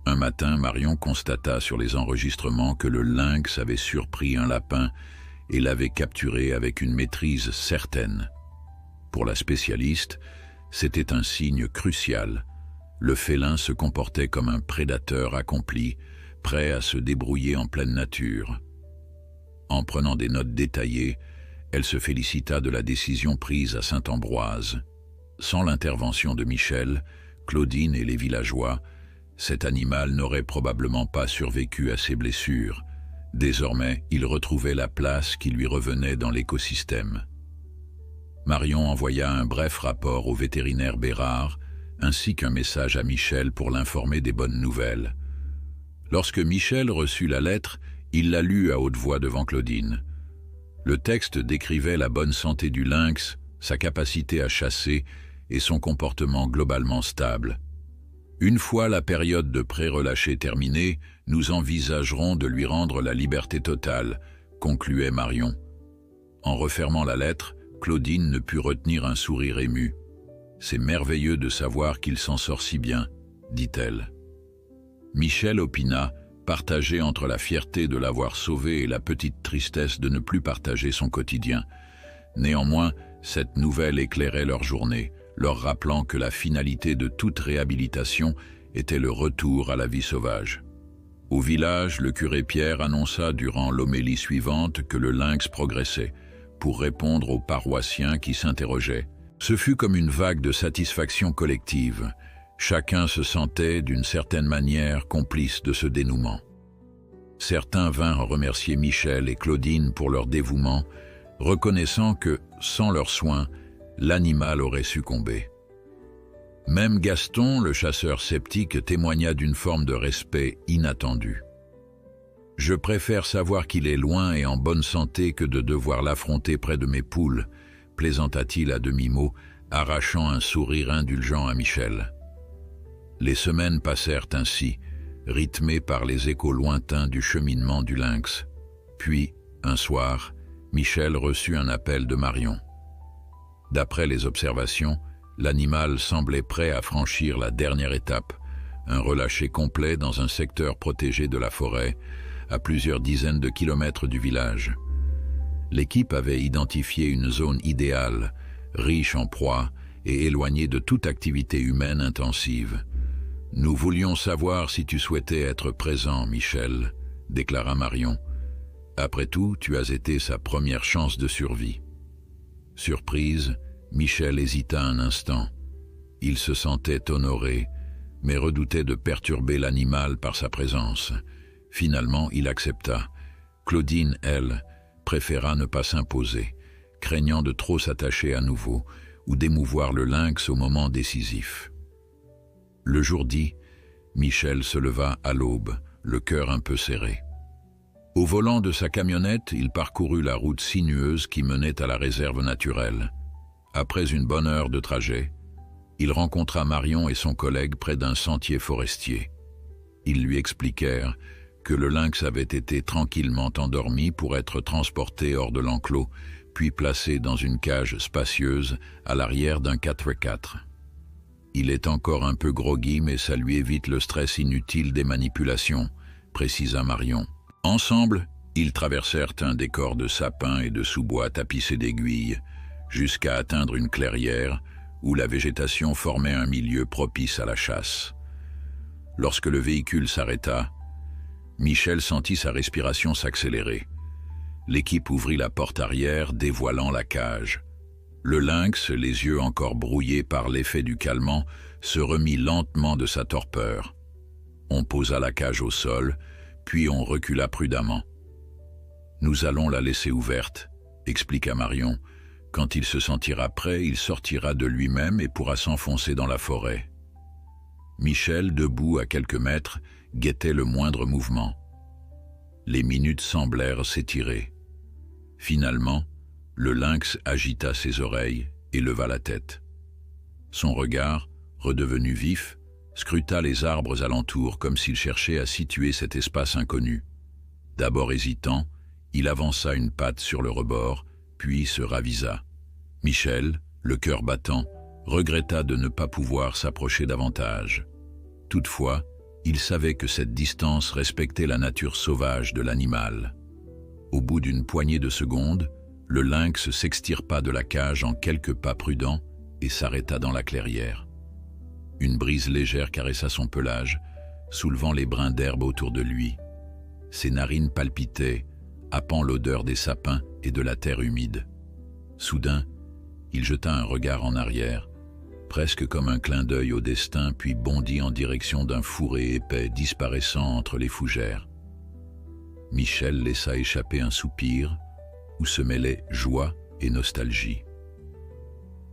Un matin, Marion constata sur les enregistrements que le lynx avait surpris un lapin et l'avait capturé avec une maîtrise certaine. Pour la spécialiste, c'était un signe crucial. Le félin se comportait comme un prédateur accompli, prêt à se débrouiller en pleine nature. En prenant des notes détaillées, elle se félicita de la décision prise à Saint-Ambroise. Sans l'intervention de Michel, Claudine et les villageois, cet animal n'aurait probablement pas survécu à ses blessures. Désormais, il retrouvait la place qui lui revenait dans l'écosystème. Marion envoya un bref rapport au vétérinaire Bérard, ainsi qu'un message à Michel pour l'informer des bonnes nouvelles. Lorsque Michel reçut la lettre, il la lut à haute voix devant Claudine. Le texte décrivait la bonne santé du lynx, sa capacité à chasser et son comportement globalement stable. Une fois la période de pré-relâché terminée, nous envisagerons de lui rendre la liberté totale, concluait Marion. En refermant la lettre, Claudine ne put retenir un sourire ému. « C'est merveilleux de savoir qu'il s'en sort si bien », dit-elle. Michel opina, partagé entre la fierté de l'avoir sauvé et la petite tristesse de ne plus partager son quotidien. Néanmoins, cette nouvelle éclairait leur journée, leur rappelant que la finalité de toute réhabilitation était le retour à la vie sauvage. Au village, le curé Pierre annonça durant l'homélie suivante que le lynx progressait, pour répondre aux paroissiens qui s'interrogeaient. Ce fut comme une vague de satisfaction collective. Chacun se sentait, d'une certaine manière, complice de ce dénouement. Certains vinrent remercier Michel et Claudine pour leur dévouement, reconnaissant que, sans leurs soins, l'animal aurait succombé. Même Gaston, le chasseur sceptique, témoigna d'une forme de respect inattendu. « Je préfère savoir qu'il est loin et en bonne santé que de devoir l'affronter près de mes poules », plaisanta-t-il à demi-mot, arrachant un sourire indulgent à Michel. Les semaines passèrent ainsi, rythmées par les échos lointains du cheminement du lynx. Puis, un soir, Michel reçut un appel de Marion. D'après les observations, l'animal semblait prêt à franchir la dernière étape, un relâché complet dans un secteur protégé de la forêt, à plusieurs dizaines de kilomètres du village. L'équipe avait identifié une zone idéale, riche en proies et éloignée de toute activité humaine intensive. « Nous voulions savoir si tu souhaitais être présent, Michel », déclara Marion. « Après tout, tu as été sa première chance de survie. » Surprise, Michel hésita un instant. Il se sentait honoré, mais redoutait de perturber l'animal par sa présence. Finalement, il accepta. Claudine, elle, préféra ne pas s'imposer, craignant de trop s'attacher à nouveau ou d'émouvoir le lynx au moment décisif. Le jour dit, Michel se leva à l'aube, le cœur un peu serré. Au volant de sa camionnette, il parcourut la route sinueuse qui menait à la réserve naturelle. Après une bonne heure de trajet, il rencontra Marion et son collègue près d'un sentier forestier. Ils lui expliquèrent que le lynx avait été tranquillement endormi pour être transporté hors de l'enclos, puis placé dans une cage spacieuse à l'arrière d'un 4x4. Il est encore un peu groggy, mais ça lui évite le stress inutile des manipulations, précisa Marion. Ensemble, ils traversèrent un décor de sapins et de sous-bois tapissés d'aiguilles, jusqu'à atteindre une clairière où la végétation formait un milieu propice à la chasse. Lorsque le véhicule s'arrêta, Michel sentit sa respiration s'accélérer. L'équipe ouvrit la porte arrière, dévoilant la cage. Le lynx, les yeux encore brouillés par l'effet du calmant, se remit lentement de sa torpeur. On posa la cage au sol, puis on recula prudemment. « Nous allons la laisser ouverte », expliqua Marion. « Quand il se sentira prêt, il sortira de lui-même et pourra s'enfoncer dans la forêt. » Michel, debout à quelques mètres, guettait le moindre mouvement. Les minutes semblèrent s'étirer. Finalement, le lynx agita ses oreilles et leva la tête. Son regard, redevenu vif, scruta les arbres alentours comme s'il cherchait à situer cet espace inconnu. D'abord hésitant, il avança une patte sur le rebord, puis se ravisa. Michel, le cœur battant, regretta de ne pas pouvoir s'approcher davantage. Toutefois, il savait que cette distance respectait la nature sauvage de l'animal. Au bout d'une poignée de secondes, le lynx s'extirpa de la cage en quelques pas prudents et s'arrêta dans la clairière. Une brise légère caressa son pelage, soulevant les brins d'herbe autour de lui. Ses narines palpitaient, happant l'odeur des sapins et de la terre humide. Soudain, il jeta un regard en arrière, presque comme un clin d'œil au destin, puis bondit en direction d'un fourré épais disparaissant entre les fougères. Michel laissa échapper un soupir où se mêlaient joie et nostalgie.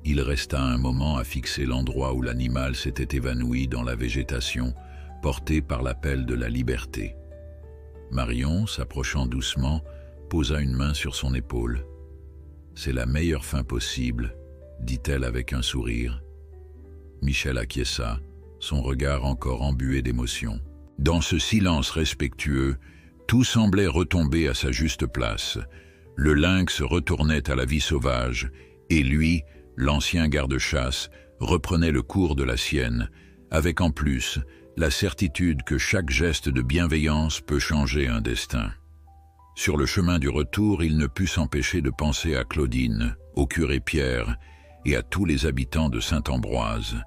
Il resta un moment à fixer l'endroit où l'animal s'était évanoui dans la végétation, porté par l'appel de la liberté. Marion, s'approchant doucement, posa une main sur son épaule. « C'est la meilleure fin possible », dit-elle avec un sourire. Michel acquiesça, son regard encore embué d'émotion. Dans ce silence respectueux, tout semblait retomber à sa juste place. Le lynx retournait à la vie sauvage, et lui, l'ancien garde-chasse, reprenait le cours de la sienne, avec en plus la certitude que chaque geste de bienveillance peut changer un destin. Sur le chemin du retour, il ne put s'empêcher de penser à Claudine, au curé Pierre et à tous les habitants de Saint-Ambroise.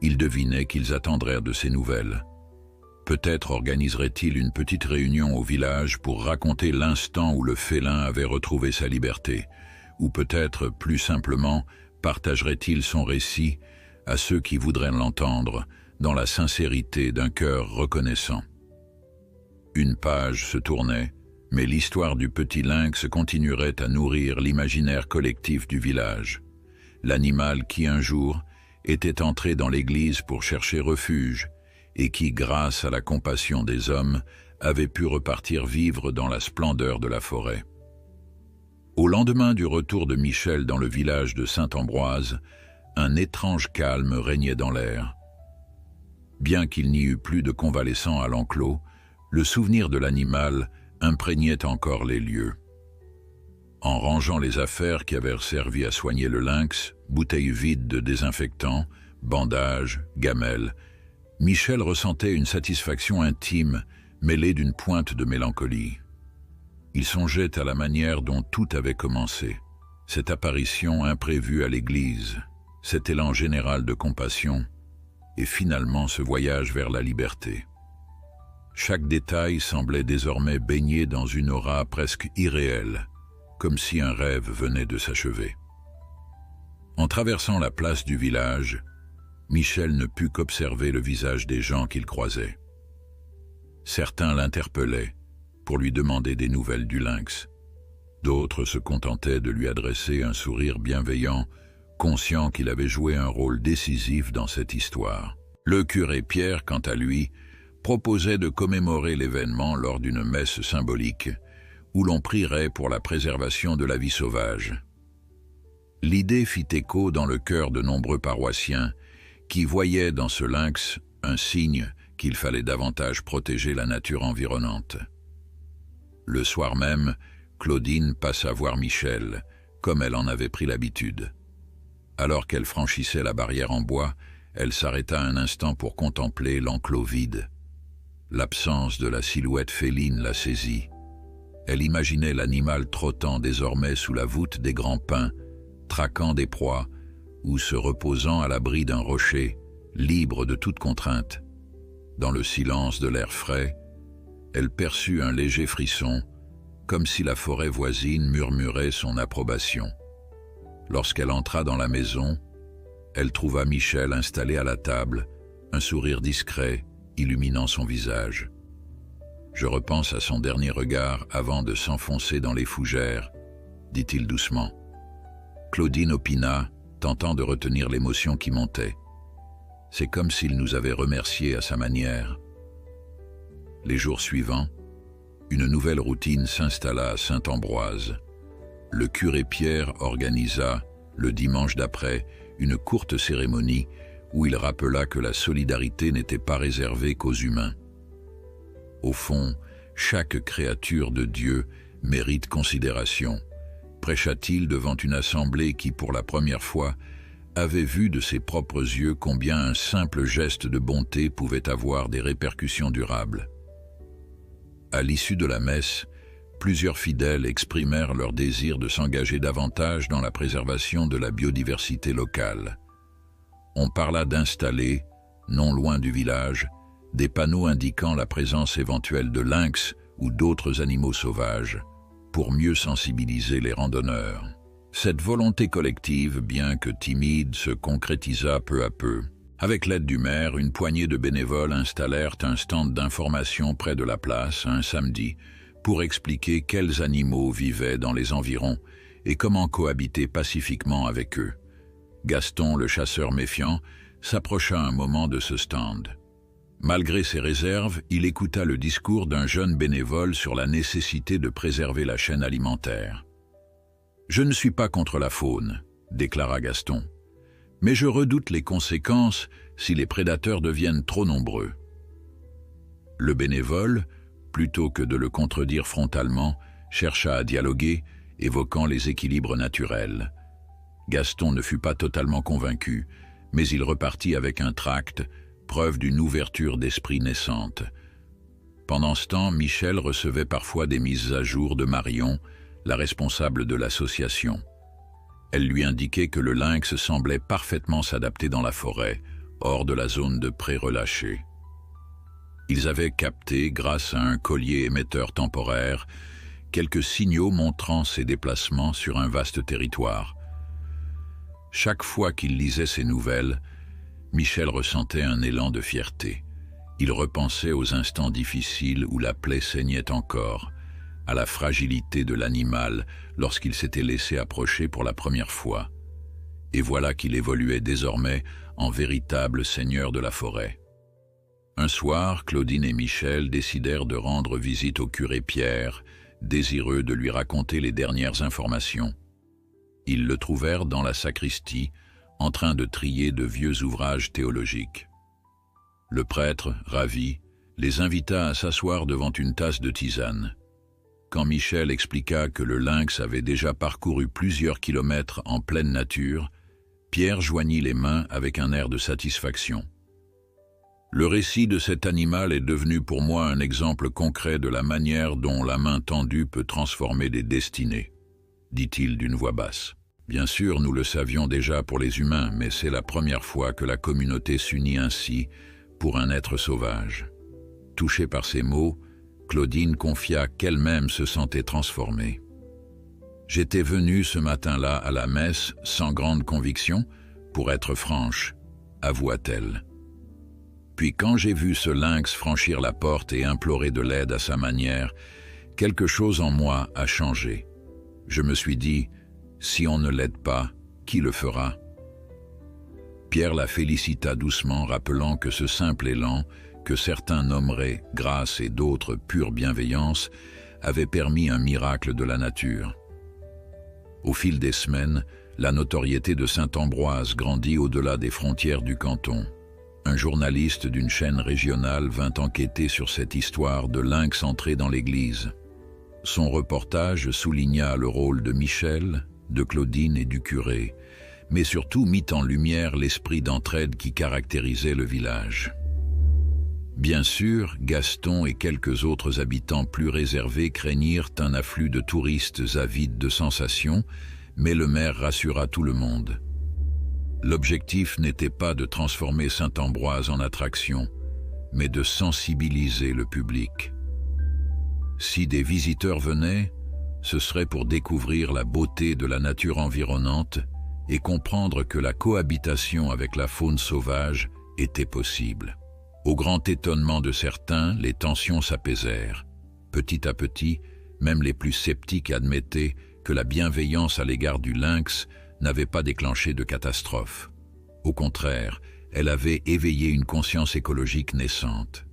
Il devinait qu'ils attendraient de ses nouvelles. Peut-être organiserait-il une petite réunion au village pour raconter l'instant où le félin avait retrouvé sa liberté, ou peut-être, plus simplement, partagerait-il son récit à ceux qui voudraient l'entendre, dans la sincérité d'un cœur reconnaissant. Une page se tournait, mais l'histoire du petit lynx continuerait à nourrir l'imaginaire collectif du village. L'animal qui, un jour, était entré dans l'église pour chercher refuge, et qui, grâce à la compassion des hommes, avait pu repartir vivre dans la splendeur de la forêt. Au lendemain du retour de Michel dans le village de Saint-Ambroise, un étrange calme régnait dans l'air. Bien qu'il n'y eût plus de convalescents à l'enclos, le souvenir de l'animal imprégnait encore les lieux. En rangeant les affaires qui avaient servi à soigner le lynx, bouteilles vides de désinfectant, bandages, gamelles, Michel ressentait une satisfaction intime mêlée d'une pointe de mélancolie. Il songeait à la manière dont tout avait commencé, cette apparition imprévue à l'église, cet élan général de compassion, et finalement ce voyage vers la liberté. Chaque détail semblait désormais baigné dans une aura presque irréelle, comme si un rêve venait de s'achever. En traversant la place du village, Michel ne put qu'observer le visage des gens qu'il croisait. Certains l'interpellaient pour lui demander des nouvelles du lynx. D'autres se contentaient de lui adresser un sourire bienveillant, conscient qu'il avait joué un rôle décisif dans cette histoire. Le curé Pierre, quant à lui, proposait de commémorer l'événement lors d'une messe symbolique, où l'on prierait pour la préservation de la vie sauvage. L'idée fit écho dans le cœur de nombreux paroissiens, qui voyaient dans ce lynx un signe qu'il fallait davantage protéger la nature environnante. Le soir même, Claudine passa voir Michel, comme elle en avait pris l'habitude. Alors qu'elle franchissait la barrière en bois, elle s'arrêta un instant pour contempler l'enclos vide. L'absence de la silhouette féline la saisit. Elle imaginait l'animal trottant désormais sous la voûte des grands pins, traquant des proies, ou se reposant à l'abri d'un rocher, libre de toute contrainte. Dans le silence de l'air frais, elle perçut un léger frisson, comme si la forêt voisine murmurait son approbation. Lorsqu'elle entra dans la maison, elle trouva Michel installé à la table, un sourire discret illuminant son visage. Je repense à son dernier regard avant de s'enfoncer dans les fougères, dit-il doucement. Claudine opina, tentant de retenir l'émotion qui montait. C'est comme s'il nous avait remerciés à sa manière. Les jours suivants, une nouvelle routine s'installa à Saint-Ambroise. Le curé Pierre organisa, le dimanche d'après, une courte cérémonie où il rappela que la solidarité n'était pas réservée qu'aux humains. Au fond, chaque créature de Dieu mérite considération, prêcha-t-il devant une assemblée qui, pour la première fois, avait vu de ses propres yeux combien un simple geste de bonté pouvait avoir des répercussions durables. À l'issue de la messe, plusieurs fidèles exprimèrent leur désir de s'engager davantage dans la préservation de la biodiversité locale. On parla d'installer, non loin du village, des panneaux indiquant la présence éventuelle de lynx ou d'autres animaux sauvages, pour mieux sensibiliser les randonneurs. Cette volonté collective, bien que timide, se concrétisa peu à peu. Avec l'aide du maire, une poignée de bénévoles installèrent un stand d'information près de la place un samedi pour expliquer quels animaux vivaient dans les environs et comment cohabiter pacifiquement avec eux. Gaston, le chasseur méfiant, s'approcha un moment de ce stand. Malgré ses réserves, il écouta le discours d'un jeune bénévole sur la nécessité de préserver la chaîne alimentaire. « Je ne suis pas contre la faune », déclara Gaston, « mais je redoute les conséquences si les prédateurs deviennent trop nombreux. » Le bénévole, plutôt que de le contredire frontalement, chercha à dialoguer, évoquant les équilibres naturels. Gaston ne fut pas totalement convaincu, mais il repartit avec un tract, preuve d'une ouverture d'esprit naissante. Pendant ce temps, Michel recevait parfois des mises à jour de Marion, la responsable de l'association. Elle lui indiquait que le lynx semblait parfaitement s'adapter dans la forêt, hors de la zone de pré relâchée. Ils avaient capté, grâce à un collier émetteur temporaire, quelques signaux montrant ses déplacements sur un vaste territoire. Chaque fois qu'il lisait ces nouvelles, Michel ressentait un élan de fierté. Il repensait aux instants difficiles où la plaie saignait encore, à la fragilité de l'animal lorsqu'il s'était laissé approcher pour la première fois. Et voilà qu'il évoluait désormais en véritable seigneur de la forêt. Un soir, Claudine et Michel décidèrent de rendre visite au curé Pierre, désireux de lui raconter les dernières informations. Ils le trouvèrent dans la sacristie, en train de trier de vieux ouvrages théologiques. Le prêtre, ravi, les invita à s'asseoir devant une tasse de tisane. Quand Michel expliqua que le lynx avait déjà parcouru plusieurs kilomètres en pleine nature, Pierre joignit les mains avec un air de satisfaction. « Le récit de cet animal est devenu pour moi un exemple concret de la manière dont la main tendue peut transformer des destinées, » dit-il d'une voix basse. Bien sûr, nous le savions déjà pour les humains, mais c'est la première fois que la communauté s'unit ainsi pour un être sauvage. Touchée par ces mots, Claudine confia qu'elle-même se sentait transformée. « J'étais venue ce matin-là à la messe sans grande conviction, pour être franche, avoua-t-elle. Puis quand j'ai vu ce lynx franchir la porte et implorer de l'aide à sa manière, quelque chose en moi a changé. Je me suis dit, si on ne l'aide pas, qui le fera ? Pierre la félicita doucement, rappelant que ce simple élan, que certains nommeraient grâce et d'autres pure bienveillance, avait permis un miracle de la nature. Au fil des semaines, la notoriété de Saint-Ambroise grandit au-delà des frontières du canton. Un journaliste d'une chaîne régionale vint enquêter sur cette histoire de lynx entré dans l'église. Son reportage souligna le rôle de Michel, de Claudine et du curé, mais surtout mit en lumière l'esprit d'entraide qui caractérisait le village. Bien sûr, Gaston et quelques autres habitants plus réservés craignirent un afflux de touristes avides de sensations, mais le maire rassura tout le monde. L'objectif n'était pas de transformer Saint-Ambroise en attraction, mais de sensibiliser le public. Si des visiteurs venaient, ce serait pour découvrir la beauté de la nature environnante et comprendre que la cohabitation avec la faune sauvage était possible. Au grand étonnement de certains, les tensions s'apaisèrent. Petit à petit, même les plus sceptiques admettaient que la bienveillance à l'égard du lynx n'avait pas déclenché de catastrophe. Au contraire, elle avait éveillé une conscience écologique naissante.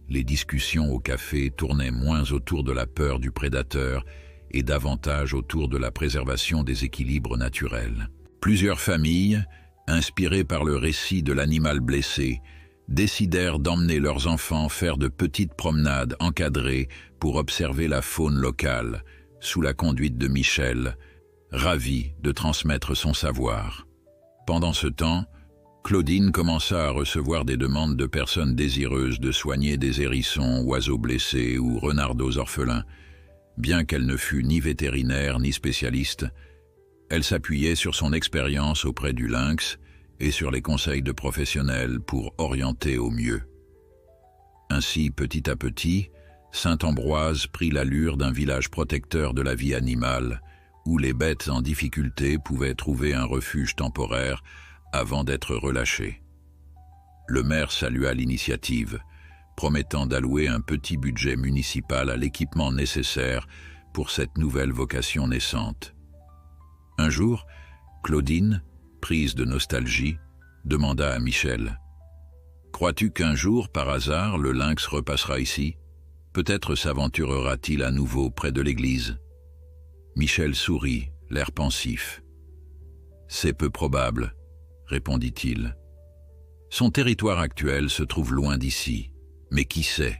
Les discussions au café tournaient moins autour de la peur du prédateur et davantage autour de la préservation des équilibres naturels. Plusieurs familles, inspirées par le récit de l'animal blessé, décidèrent d'emmener leurs enfants faire de petites promenades encadrées pour observer la faune locale, sous la conduite de Michel, ravi de transmettre son savoir. Pendant ce temps, Claudine commença à recevoir des demandes de personnes désireuses de soigner des hérissons, oiseaux blessés ou renardeaux orphelins. Bien qu'elle ne fût ni vétérinaire ni spécialiste, elle s'appuyait sur son expérience auprès du lynx et sur les conseils de professionnels pour orienter au mieux. Ainsi, petit à petit, Saint-Ambroise prit l'allure d'un village protecteur de la vie animale, où les bêtes en difficulté pouvaient trouver un refuge temporaire avant d'être relâchées. Le maire salua l'initiative, promettant d'allouer un petit budget municipal à l'équipement nécessaire pour cette nouvelle vocation naissante. Un jour, Claudine, prise de nostalgie, demanda à Michel: « Crois-tu qu'un jour, par hasard, le lynx repassera ici? Peut-être s'aventurera-t-il à nouveau près de l'église ?» Michel sourit, l'air pensif. « C'est peu probable, » répondit-il. « Son territoire actuel se trouve loin d'ici, mais qui sait?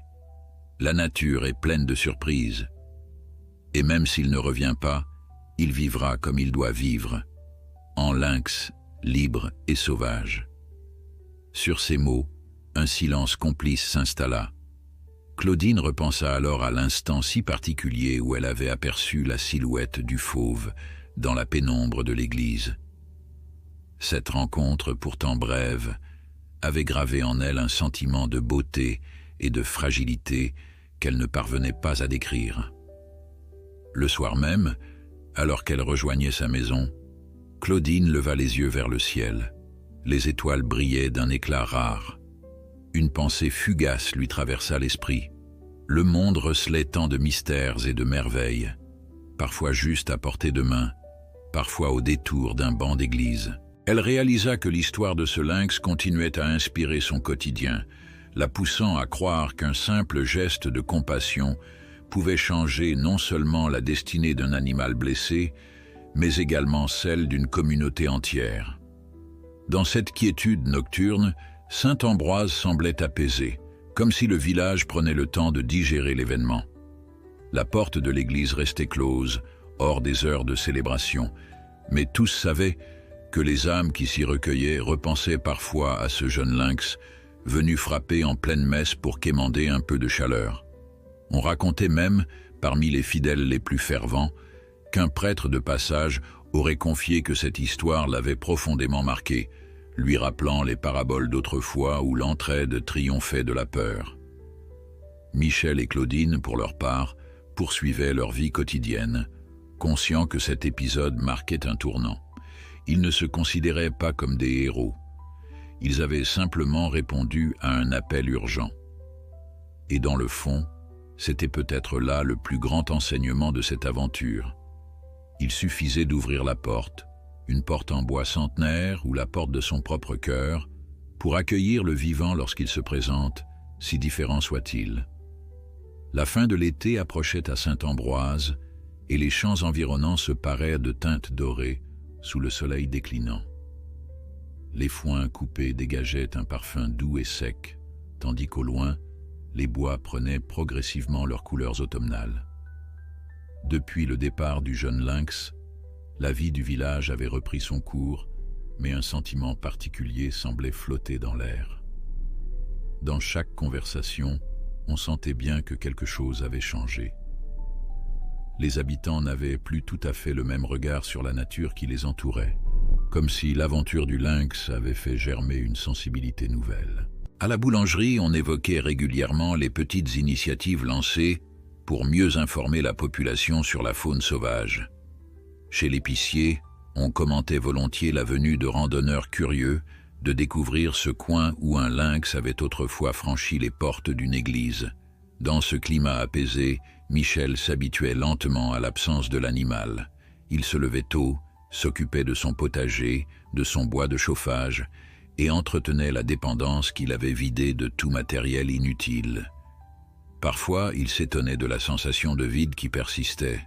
La nature est pleine de surprises. Et même s'il ne revient pas, il vivra comme il doit vivre, en lynx, libre et sauvage. » Sur ces mots, un silence complice s'installa. Claudine repensa alors à l'instant si particulier où elle avait aperçu la silhouette du fauve dans la pénombre de l'église. Cette rencontre, pourtant brève, avait gravé en elle un sentiment de beauté et de fragilité qu'elle ne parvenait pas à décrire. Le soir même, alors qu'elle rejoignait sa maison, Claudine leva les yeux vers le ciel. Les étoiles brillaient d'un éclat rare. Une pensée fugace lui traversa l'esprit. Le monde recelait tant de mystères et de merveilles, parfois juste à portée de main, parfois au détour d'un banc d'église. Elle réalisa que l'histoire de ce lynx continuait à inspirer son quotidien, la poussant à croire qu'un simple geste de compassion pouvait changer non seulement la destinée d'un animal blessé, mais également celle d'une communauté entière. Dans cette quiétude nocturne, Saint Ambroise semblait apaisé, comme si le village prenait le temps de digérer l'événement. La porte de l'église restait close, hors des heures de célébration, mais tous savaient que les âmes qui s'y recueillaient repensaient parfois à ce jeune lynx, venu frapper en pleine messe pour quémander un peu de chaleur. On racontait même, parmi les fidèles les plus fervents, qu'un prêtre de passage aurait confié que cette histoire l'avait profondément marqué, lui rappelant les paraboles d'autrefois où l'entraide triomphait de la peur. Michel et Claudine, pour leur part, poursuivaient leur vie quotidienne, conscients que cet épisode marquait un tournant. Ils ne se considéraient pas comme des héros. Ils avaient simplement répondu à un appel urgent. Et dans le fond, c'était peut-être là le plus grand enseignement de cette aventure. Il suffisait d'ouvrir la porte, une porte en bois centenaire ou la porte de son propre cœur, pour accueillir le vivant lorsqu'il se présente, si différent soit-il. La fin de l'été approchait à Saint-Ambroise, et les champs environnants se paraient de teintes dorées sous le soleil déclinant. Les foins coupés dégageaient un parfum doux et sec, tandis qu'au loin, les bois prenaient progressivement leurs couleurs automnales. Depuis le départ du jeune lynx, la vie du village avait repris son cours, mais un sentiment particulier semblait flotter dans l'air. Dans chaque conversation, on sentait bien que quelque chose avait changé. Les habitants n'avaient plus tout à fait le même regard sur la nature qui les entourait, comme si l'aventure du lynx avait fait germer une sensibilité nouvelle. À la boulangerie, on évoquait régulièrement les petites initiatives lancées pour mieux informer la population sur la faune sauvage. Chez l'épicier, on commentait volontiers la venue de randonneurs curieux de découvrir ce coin où un lynx avait autrefois franchi les portes d'une église. Dans ce climat apaisé, Michel s'habituait lentement à l'absence de l'animal. Il se levait tôt, s'occupait de son potager, de son bois de chauffage, et entretenait la dépendance qu'il avait vidée de tout matériel inutile. Parfois, il s'étonnait de la sensation de vide qui persistait.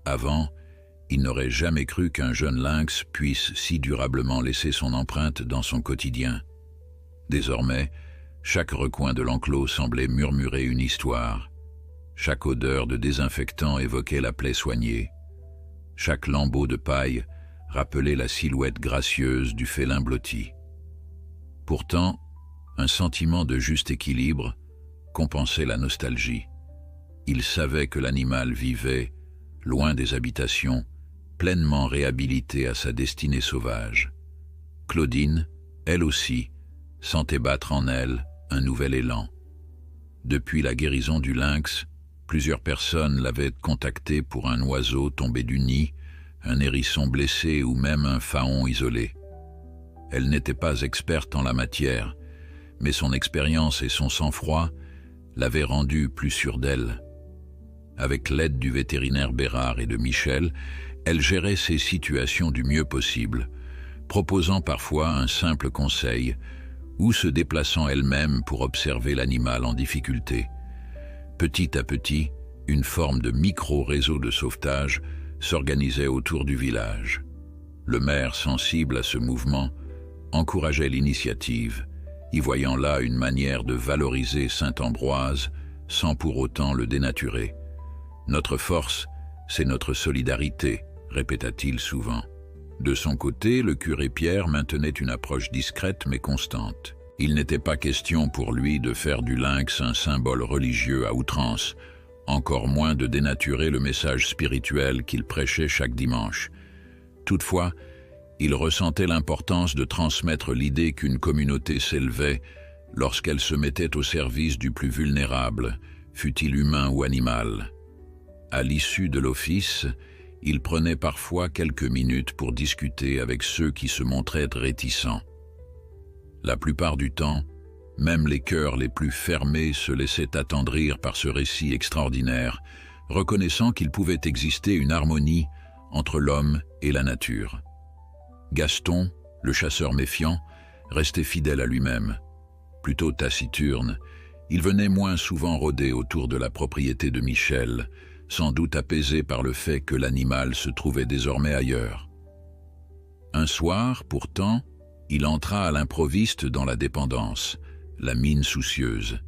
Avant, il n'aurait jamais cru qu'un jeune lynx puisse si durablement laisser son empreinte dans son quotidien. Désormais, chaque recoin de l'enclos semblait murmurer une histoire. Chaque odeur de désinfectant évoquait la plaie soignée. Chaque lambeau de paille rappelait la silhouette gracieuse du félin blotti. Pourtant, un sentiment de juste équilibre compensait la nostalgie. Il savait que l'animal vivait, loin des habitations, pleinement réhabilité à sa destinée sauvage. Claudine, elle aussi, sentait battre en elle un nouvel élan. Depuis la guérison du lynx, plusieurs personnes l'avaient contacté pour un oiseau tombé du nid, un hérisson blessé ou même un faon isolé. Elle n'était pas experte en la matière, mais son expérience et son sang-froid l'avaient rendue plus sûre d'elle. Avec l'aide du vétérinaire Bérard et de Michel, elle gérait ces situations du mieux possible, proposant parfois un simple conseil ou se déplaçant elle-même pour observer l'animal en difficulté. Petit à petit, une forme de micro-réseau de sauvetage s'organisait autour du village. Le maire, sensible à ce mouvement, encourageait l'initiative, y voyant là une manière de valoriser Saint-Ambroise sans pour autant le dénaturer. « Notre force, c'est notre solidarité », répéta-t-il souvent. De son côté, le curé Pierre maintenait une approche discrète mais constante. Il n'était pas question pour lui de faire du lynx un symbole religieux à outrance, encore moins de dénaturer le message spirituel qu'il prêchait chaque dimanche. Toutefois, il ressentait l'importance de transmettre l'idée qu'une communauté s'élevait lorsqu'elle se mettait au service du plus vulnérable, fût-il humain ou animal. À l'issue de l'office, il prenait parfois quelques minutes pour discuter avec ceux qui se montraient réticents. La plupart du temps, même les cœurs les plus fermés se laissaient attendrir par ce récit extraordinaire, reconnaissant qu'il pouvait exister une harmonie entre l'homme et la nature. Gaston, le chasseur méfiant, restait fidèle à lui-même. Plutôt taciturne, il venait moins souvent rôder autour de la propriété de Michel, sans doute apaisé par le fait que l'animal se trouvait désormais ailleurs. Un soir, pourtant, il entra à l'improviste dans la dépendance, la mine soucieuse.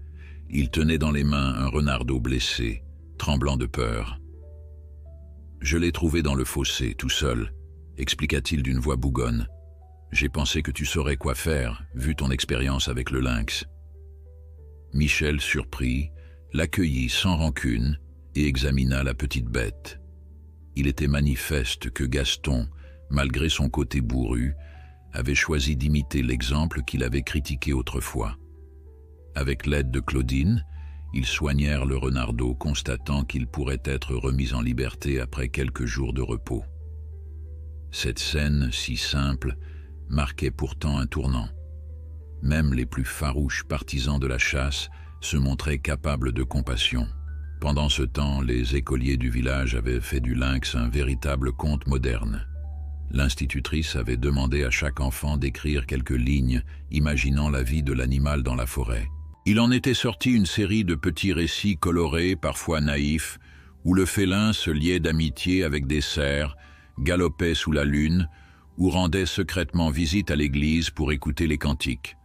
Il tenait dans les mains un renardeau blessé, tremblant de peur. « Je l'ai trouvé dans le fossé, tout seul », expliqua-t-il d'une voix bougonne. « J'ai pensé que tu saurais quoi faire, vu ton expérience avec le lynx. » Michel, surpris, l'accueillit sans rancune et examina la petite bête. Il était manifeste que Gaston, malgré son côté bourru, avait choisi d'imiter l'exemple qu'il avait critiqué autrefois. Avec l'aide de Claudine, ils soignèrent le renardeau, constatant qu'il pourrait être remis en liberté après quelques jours de repos. Cette scène, si simple, marquait pourtant un tournant. Même les plus farouches partisans de la chasse se montraient capables de compassion. Pendant ce temps, les écoliers du village avaient fait du lynx un véritable conte moderne. L'institutrice avait demandé à chaque enfant d'écrire quelques lignes imaginant la vie de l'animal dans la forêt. Il en était sorti une série de petits récits colorés, parfois naïfs, où le félin se liait d'amitié avec des cerfs, galopait sous la lune ou rendait secrètement visite à l'église pour écouter les cantiques.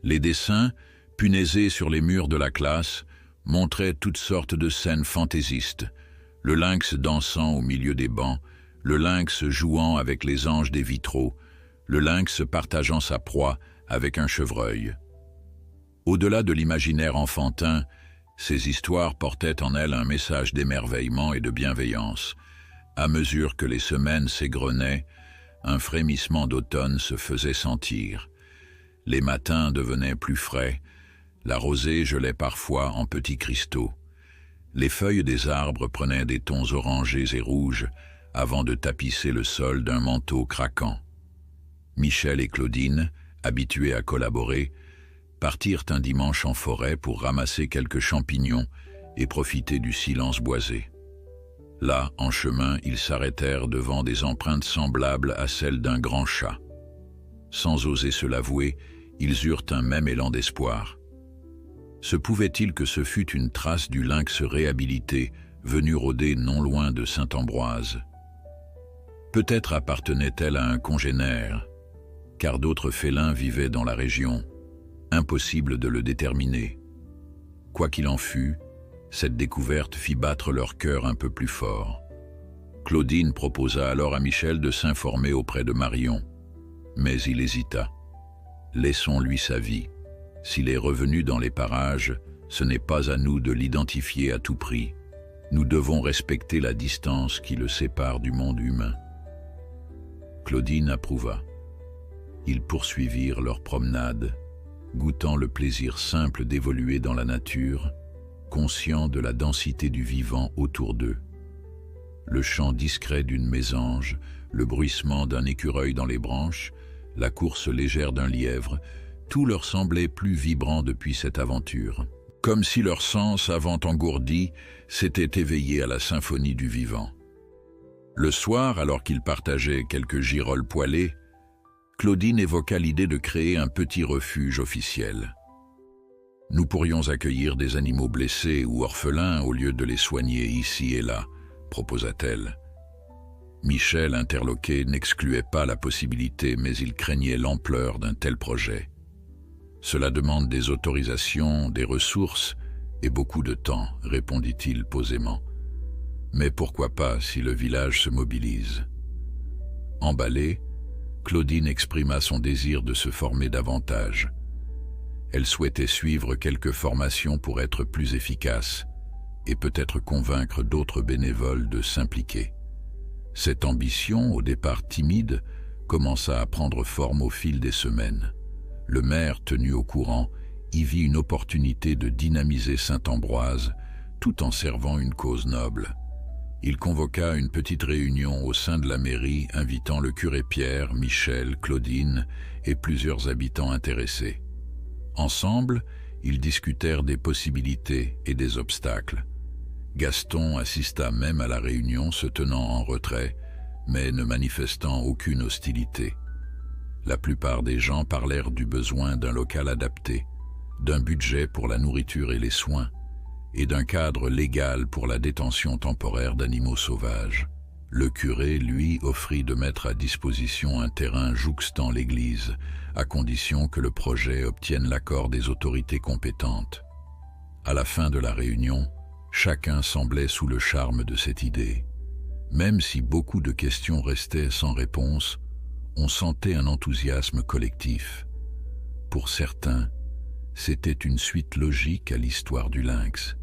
Les dessins, punaisés sur les murs de la classe, montraient toutes sortes de scènes fantaisistes, le lynx dansant au milieu des bancs, le lynx jouant avec les anges des vitraux, le lynx partageant sa proie avec un chevreuil. Au-delà de l'imaginaire enfantin, ces histoires portaient en elles un message d'émerveillement et de bienveillance. À mesure que les semaines s'égrenaient, un frémissement d'automne se faisait sentir. Les matins devenaient plus frais, la rosée gelait parfois en petits cristaux. Les feuilles des arbres prenaient des tons orangés et rouges avant de tapisser le sol d'un manteau craquant. Michel et Claudine, habitués à collaborer, partirent un dimanche en forêt pour ramasser quelques champignons et profiter du silence boisé. Là, en chemin, ils s'arrêtèrent devant des empreintes semblables à celles d'un grand chat. Sans oser se l'avouer, ils eurent un même élan d'espoir. Se pouvait-il que ce fût une trace du lynx réhabilité, venu rôder non loin de Saint-Ambroise? Peut-être appartenait-elle à un congénère, car d'autres félins vivaient dans la région. Impossible de le déterminer. Quoi qu'il en fût, cette découverte fit battre leur cœur un peu plus fort. Claudine proposa alors à Michel de s'informer auprès de Marion. Mais il hésita. Laissons-lui sa vie. S'il est revenu dans les parages, ce n'est pas à nous de l'identifier à tout prix. Nous devons respecter la distance qui le sépare du monde humain. Claudine approuva. Ils poursuivirent leur promenade, goûtant le plaisir simple d'évoluer dans la nature, conscients de la densité du vivant autour d'eux. Le chant discret d'une mésange, le bruissement d'un écureuil dans les branches, la course légère d'un lièvre, tout leur semblait plus vibrant depuis cette aventure. Comme si leur sens, avant engourdi, s'était éveillé à la symphonie du vivant. Le soir, alors qu'ils partageaient quelques girolles poêlées, Claudine évoqua l'idée de créer un petit refuge officiel. « Nous pourrions accueillir des animaux blessés ou orphelins au lieu de les soigner ici et là », proposa-t-elle. Michel, interloqué, n'excluait pas la possibilité, mais il craignait l'ampleur d'un tel projet. « Cela demande des autorisations, des ressources et beaucoup de temps, » répondit-il posément. « Mais pourquoi pas si le village se mobilise ?» Emballée, Claudine exprima son désir de se former davantage. Elle souhaitait suivre quelques formations pour être plus efficace et peut-être convaincre d'autres bénévoles de s'impliquer. Cette ambition, au départ timide, commença à prendre forme au fil des semaines. Le maire, tenu au courant, y vit une opportunité de dynamiser Saint-Ambroise tout en servant une cause noble. Il convoqua une petite réunion au sein de la mairie invitant le curé Pierre, Michel, Claudine et plusieurs habitants intéressés. Ensemble, ils discutèrent des possibilités et des obstacles. Gaston assista même à la réunion, se tenant en retrait, mais ne manifestant aucune hostilité. La plupart des gens parlèrent du besoin d'un local adapté, d'un budget pour la nourriture et les soins, et d'un cadre légal pour la détention temporaire d'animaux sauvages. Le curé, lui, offrit de mettre à disposition un terrain jouxtant l'église, à condition que le projet obtienne l'accord des autorités compétentes. À la fin de la réunion, chacun semblait sous le charme de cette idée. Même si beaucoup de questions restaient sans réponse, on sentait un enthousiasme collectif. Pour certains, c'était une suite logique à l'histoire du lynx.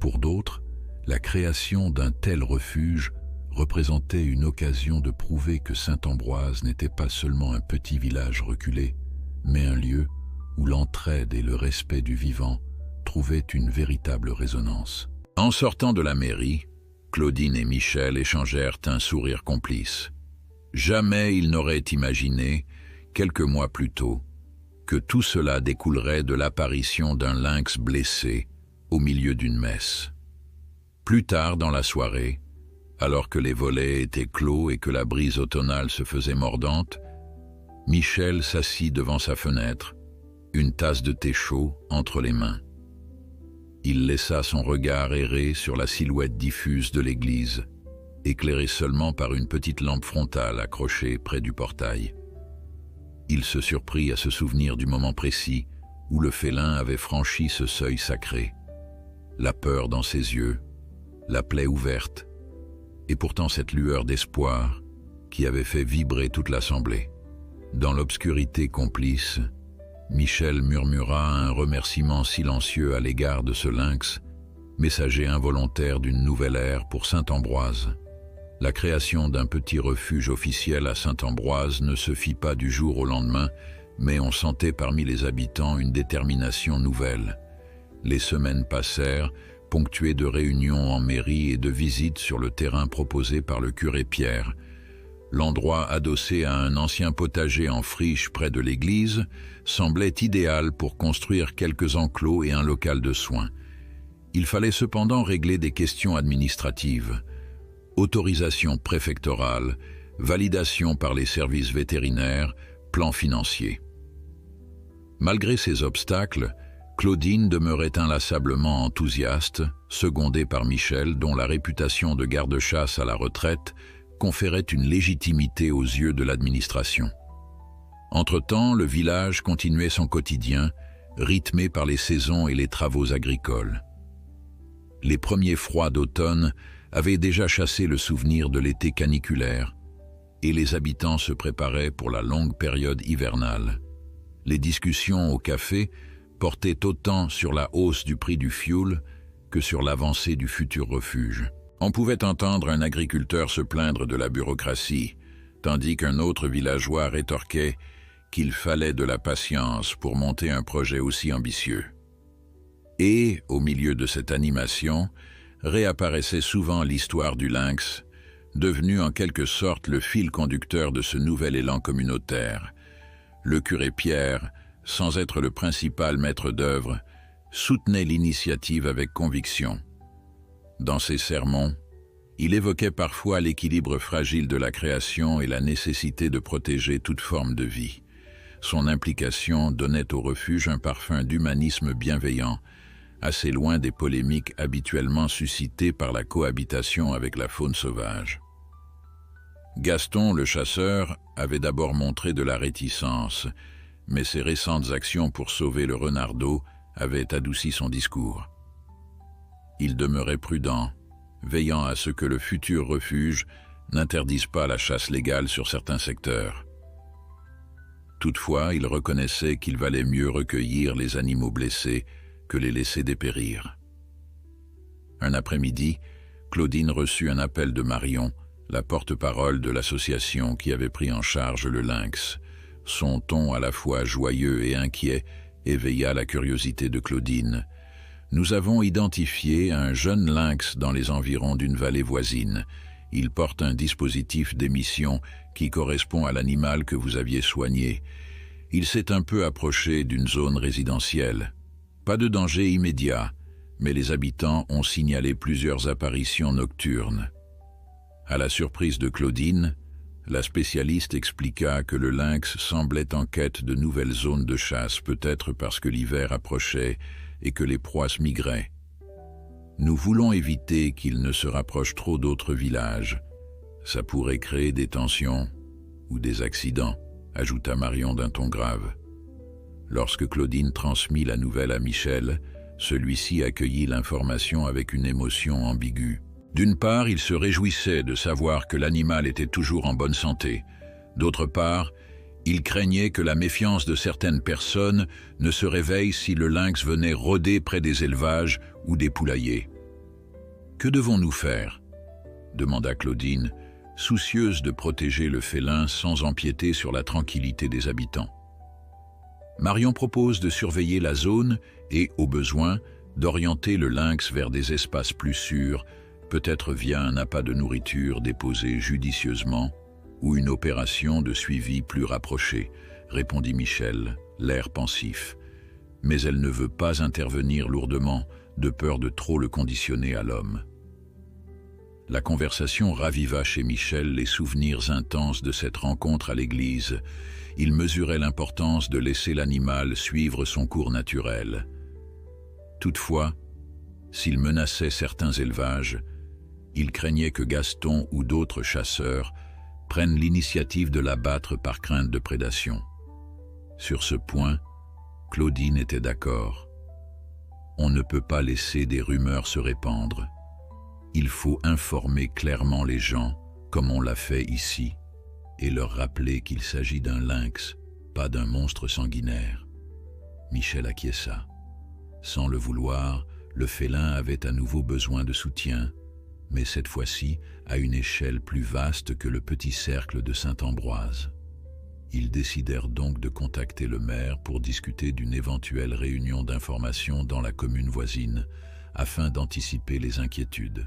Pour d'autres, la création d'un tel refuge représentait une occasion de prouver que Saint-Ambroise n'était pas seulement un petit village reculé, mais un lieu où l'entraide et le respect du vivant trouvaient une véritable résonance. En sortant de la mairie, Claudine et Michel échangèrent un sourire complice. Jamais ils n'auraient imaginé, quelques mois plus tôt, que tout cela découlerait de l'apparition d'un lynx blessé au milieu d'une messe. Plus tard dans la soirée, alors que les volets étaient clos et que la brise automnale se faisait mordante, Michel s'assit devant sa fenêtre, une tasse de thé chaud entre les mains. Il laissa son regard errer sur la silhouette diffuse de l'église, éclairée seulement par une petite lampe frontale accrochée près du portail. Il se surprit à se souvenir du moment précis où le félin avait franchi ce seuil sacré. La peur dans ses yeux, la plaie ouverte, et pourtant cette lueur d'espoir qui avait fait vibrer toute l'assemblée. Dans l'obscurité complice, Michel murmura un remerciement silencieux à l'égard de ce lynx, messager involontaire d'une nouvelle ère pour Saint-Ambroise. La création d'un petit refuge officiel à Saint-Ambroise ne se fit pas du jour au lendemain, mais on sentait parmi les habitants une détermination nouvelle. Les semaines passèrent, ponctuées de réunions en mairie et de visites sur le terrain proposé par le curé Pierre. L'endroit adossé à un ancien potager en friche près de l'église semblait idéal pour construire quelques enclos et un local de soins. Il fallait cependant régler des questions administratives. Autorisation préfectorale, validation par les services vétérinaires, plan financier. Malgré ces obstacles, Claudine demeurait inlassablement enthousiaste, secondée par Michel, dont la réputation de garde-chasse à la retraite conférait une légitimité aux yeux de l'administration. Entre-temps, le village continuait son quotidien, rythmé par les saisons et les travaux agricoles. Les premiers froids d'automne avaient déjà chassé le souvenir de l'été caniculaire, et les habitants se préparaient pour la longue période hivernale. Les discussions au café portaient autant sur la hausse du prix du fioul que sur l'avancée du futur refuge. On pouvait entendre un agriculteur se plaindre de la bureaucratie, tandis qu'un autre villageois rétorquait qu'il fallait de la patience pour monter un projet aussi ambitieux. Et, au milieu de cette animation, réapparaissait souvent l'histoire du lynx, devenu en quelque sorte le fil conducteur de ce nouvel élan communautaire. Le curé Pierre, sans être le principal maître d'œuvre, soutenait l'initiative avec conviction. Dans ses sermons, il évoquait parfois l'équilibre fragile de la création et la nécessité de protéger toute forme de vie. Son implication donnait au refuge un parfum d'humanisme bienveillant, assez loin des polémiques habituellement suscitées par la cohabitation avec la faune sauvage. Gaston, le chasseur, avait d'abord montré de la réticence, mais ses récentes actions pour sauver le renardeau avaient adouci son discours. Il demeurait prudent, veillant à ce que le futur refuge n'interdise pas la chasse légale sur certains secteurs. Toutefois, il reconnaissait qu'il valait mieux recueillir les animaux blessés que les laisser dépérir. Un après-midi, Claudine reçut un appel de Marion, la porte-parole de l'association qui avait pris en charge le lynx. Son ton à la fois joyeux et inquiet éveilla la curiosité de Claudine. « Nous avons identifié un jeune lynx dans les environs d'une vallée voisine. Il porte un dispositif d'émission qui correspond à l'animal que vous aviez soigné. Il s'est un peu approché d'une zone résidentielle. Pas de danger immédiat, mais les habitants ont signalé plusieurs apparitions nocturnes. » À la surprise de Claudine, la spécialiste expliqua que le lynx semblait en quête de nouvelles zones de chasse, peut-être parce que l'hiver approchait et que les proies se migraient. « Nous voulons éviter qu'il ne se rapproche trop d'autres villages. Ça pourrait créer des tensions ou des accidents, » ajouta Marion d'un ton grave. Lorsque Claudine transmit la nouvelle à Michel, celui-ci accueillit l'information avec une émotion ambiguë. D'une part, il se réjouissait de savoir que l'animal était toujours en bonne santé. D'autre part, il craignait que la méfiance de certaines personnes ne se réveille si le lynx venait rôder près des élevages ou des poulaillers. « Que devons-nous faire ?» demanda Claudine, soucieuse de protéger le félin sans empiéter sur la tranquillité des habitants. Marion propose de surveiller la zone et, au besoin, d'orienter le lynx vers des espaces plus sûrs, peut-être via un appât de nourriture déposé judicieusement ou une opération de suivi plus rapprochée, répondit Michel, l'air pensif. Mais elle ne veut pas intervenir lourdement, de peur de trop le conditionner à l'homme. La conversation raviva chez Michel les souvenirs intenses de cette rencontre à l'église. Il mesurait l'importance de laisser l'animal suivre son cours naturel. Toutefois, s'il menaçait certains élevages, il craignait que Gaston ou d'autres chasseurs prennent l'initiative de l'abattre par crainte de prédation. Sur ce point, Claudine était d'accord. On ne peut pas laisser des rumeurs se répandre. Il faut informer clairement les gens, comme on l'a fait ici, et leur rappeler qu'il s'agit d'un lynx, pas d'un monstre sanguinaire. Michel acquiesça. Sans le vouloir, le félin avait à nouveau besoin de soutien, mais cette fois-ci à une échelle plus vaste que le petit cercle de Saint-Ambroise. Ils décidèrent donc de contacter le maire pour discuter d'une éventuelle réunion d'information dans la commune voisine, afin d'anticiper les inquiétudes.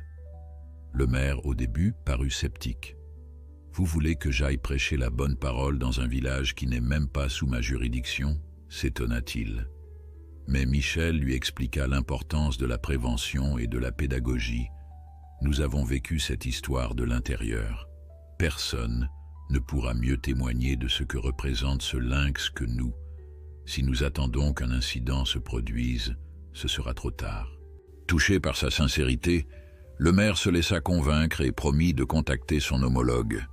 Le maire, au début, parut sceptique. « Vous voulez que j'aille prêcher la bonne parole dans un village qui n'est même pas sous ma juridiction ?» s'étonna-t-il. Mais Michel lui expliqua l'importance de la prévention et de la pédagogie. « Nous avons vécu cette histoire de l'intérieur. Personne ne pourra mieux témoigner de ce que représente ce lynx que nous. Si nous attendons qu'un incident se produise, ce sera trop tard. » Touché par sa sincérité, le maire se laissa convaincre et promit de contacter son homologue.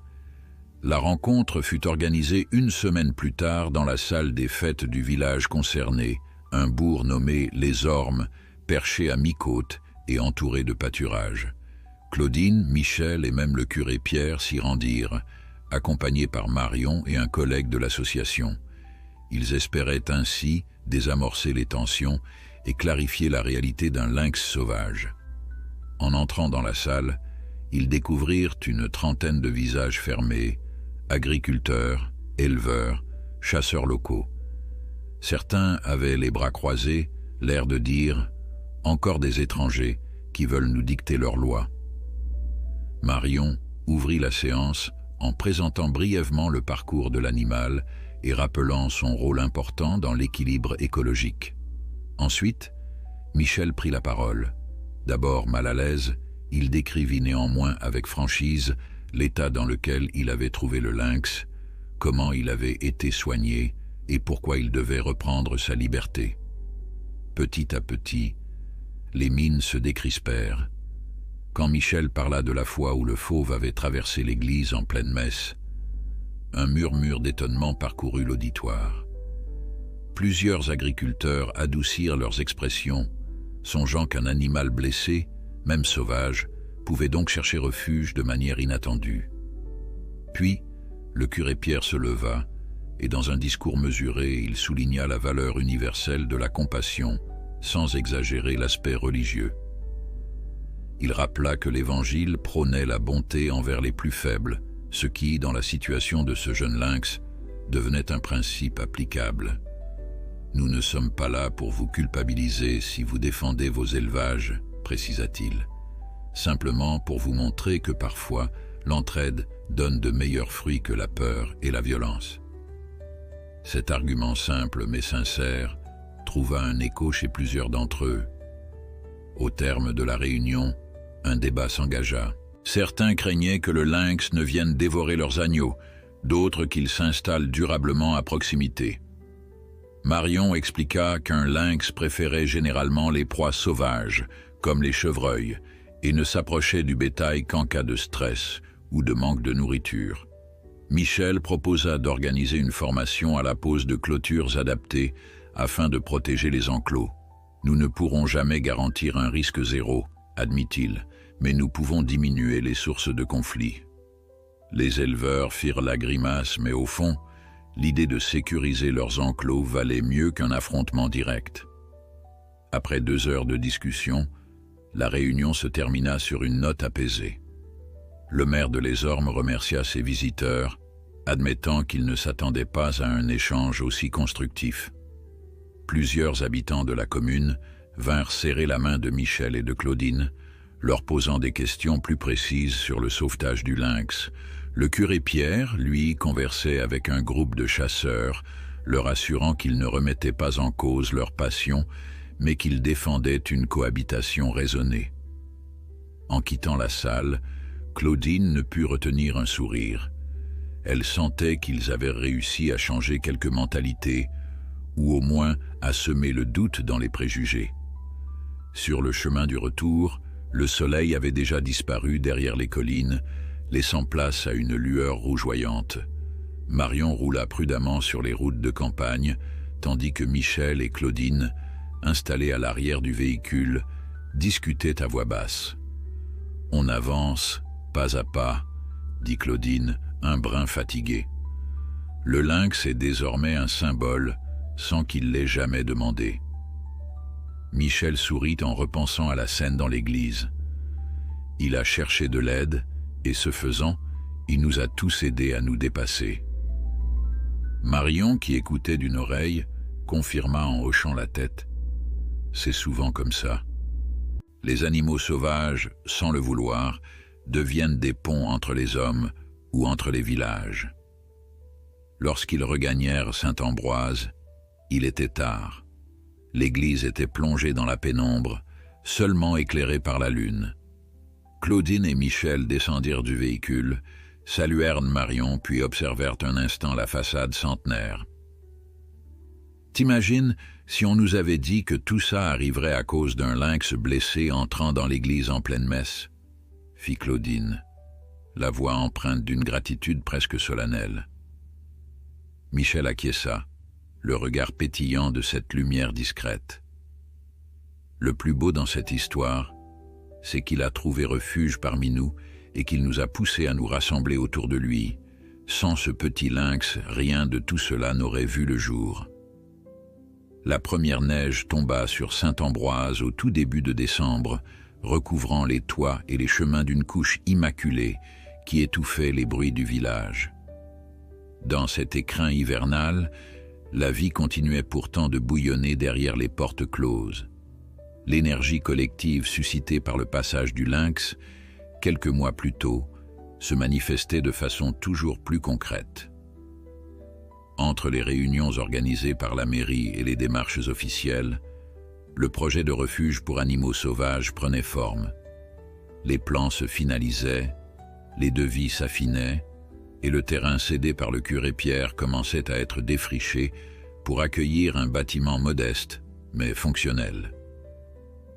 La rencontre fut organisée une semaine plus tard dans la salle des fêtes du village concerné, un bourg nommé Les Ormes, perché à mi-côte et entouré de pâturages. Claudine, Michel et même le curé Pierre s'y rendirent, accompagnés par Marion et un collègue de l'association. Ils espéraient ainsi désamorcer les tensions et clarifier la réalité d'un lynx sauvage. En entrant dans la salle, ils découvrirent une trentaine de visages fermés, agriculteurs, éleveurs, chasseurs locaux. Certains avaient les bras croisés, l'air de dire « encore des étrangers » qui veulent nous dicter leurs lois. Marion ouvrit la séance en présentant brièvement le parcours de l'animal et rappelant son rôle important dans l'équilibre écologique. Ensuite, Michel prit la parole. D'abord mal à l'aise, il décrivit néanmoins avec franchise l'état dans lequel il avait trouvé le lynx, comment il avait été soigné et pourquoi il devait reprendre sa liberté. Petit à petit, les mines se décrispèrent. Quand Michel parla de la fois où le fauve avait traversé l'église en pleine messe, un murmure d'étonnement parcourut l'auditoire. Plusieurs agriculteurs adoucirent leurs expressions, songeant qu'un animal blessé, même sauvage, pouvait donc chercher refuge de manière inattendue. Puis, le curé Pierre se leva, et dans un discours mesuré, il souligna la valeur universelle de la compassion, sans exagérer l'aspect religieux. Il rappela que l'Évangile prônait la bonté envers les plus faibles, ce qui, dans la situation de ce jeune lynx, devenait un principe applicable. Nous ne sommes pas là pour vous culpabiliser si vous défendez vos élevages, précisa-t-il, simplement pour vous montrer que parfois, l'entraide donne de meilleurs fruits que la peur et la violence. Cet argument simple mais sincère trouva un écho chez plusieurs d'entre eux. Au terme de la réunion, un débat s'engagea. Certains craignaient que le lynx ne vienne dévorer leurs agneaux, d'autres qu'il s'installe durablement à proximité. Marion expliqua qu'un lynx préférait généralement les proies sauvages, comme les chevreuils, et ne s'approchait du bétail qu'en cas de stress ou de manque de nourriture. Michel proposa d'organiser une formation à la pose de clôtures adaptées afin de protéger les enclos. Nous ne pourrons jamais garantir un risque zéro, admit-il, mais nous pouvons diminuer les sources de conflits. Les éleveurs firent la grimace, mais au fond, l'idée de sécuriser leurs enclos valait mieux qu'un affrontement direct. Après 2 heures de discussion, la réunion se termina sur une note apaisée. Le maire de Les Ormes remercia ses visiteurs, admettant qu'il ne s'attendait pas à un échange aussi constructif. Plusieurs habitants de la commune vinrent serrer la main de Michel et de Claudine, leur posant des questions plus précises sur le sauvetage du lynx. Le curé Pierre, lui, conversait avec un groupe de chasseurs, leur assurant qu'il ne remettait pas en cause leur passion, mais qu'il défendait une cohabitation raisonnée. En quittant la salle, Claudine ne put retenir un sourire. Elle sentait qu'ils avaient réussi à changer quelques mentalités, ou au moins à semer le doute dans les préjugés. Sur le chemin du retour, le soleil avait déjà disparu derrière les collines, laissant place à une lueur rougeoyante. Marion roula prudemment sur les routes de campagne, tandis que Michel et Claudine, installés à l'arrière du véhicule, discutaient à voix basse. « On avance, pas à pas, » dit Claudine, un brin fatigué. Le lynx est désormais un symbole, sans qu'il l'ait jamais demandé. Michel sourit en repensant à la scène dans l'église. Il a cherché de l'aide, et ce faisant, il nous a tous aidés à nous dépasser. Marion, qui écoutait d'une oreille, confirma en hochant la tête. C'est souvent comme ça. Les animaux sauvages, sans le vouloir, deviennent des ponts entre les hommes ou entre les villages. Lorsqu'ils regagnèrent Saint-Ambroise, il était tard. L'église était plongée dans la pénombre, seulement éclairée par la lune. Claudine et Michel descendirent du véhicule, saluèrent Marion puis observèrent un instant la façade centenaire. « T'imagines si on nous avait dit que tout ça arriverait à cause d'un lynx blessé entrant dans l'église en pleine messe ?» fit Claudine, la voix empreinte d'une gratitude presque solennelle. Michel acquiesça, le regard pétillant de cette lumière discrète. Le plus beau dans cette histoire, c'est qu'il a trouvé refuge parmi nous et qu'il nous a poussés à nous rassembler autour de lui. Sans ce petit lynx, rien de tout cela n'aurait vu le jour. La première neige tomba sur Saint-Ambroise au tout début de décembre, recouvrant les toits et les chemins d'une couche immaculée qui étouffait les bruits du village. Dans cet écrin hivernal, la vie continuait pourtant de bouillonner derrière les portes closes. L'énergie collective suscitée par le passage du lynx, quelques mois plus tôt, se manifestait de façon toujours plus concrète. Entre les réunions organisées par la mairie et les démarches officielles, le projet de refuge pour animaux sauvages prenait forme. Les plans se finalisaient, les devis s'affinaient, et le terrain cédé par le curé Pierre commençait à être défriché pour accueillir un bâtiment modeste, mais fonctionnel.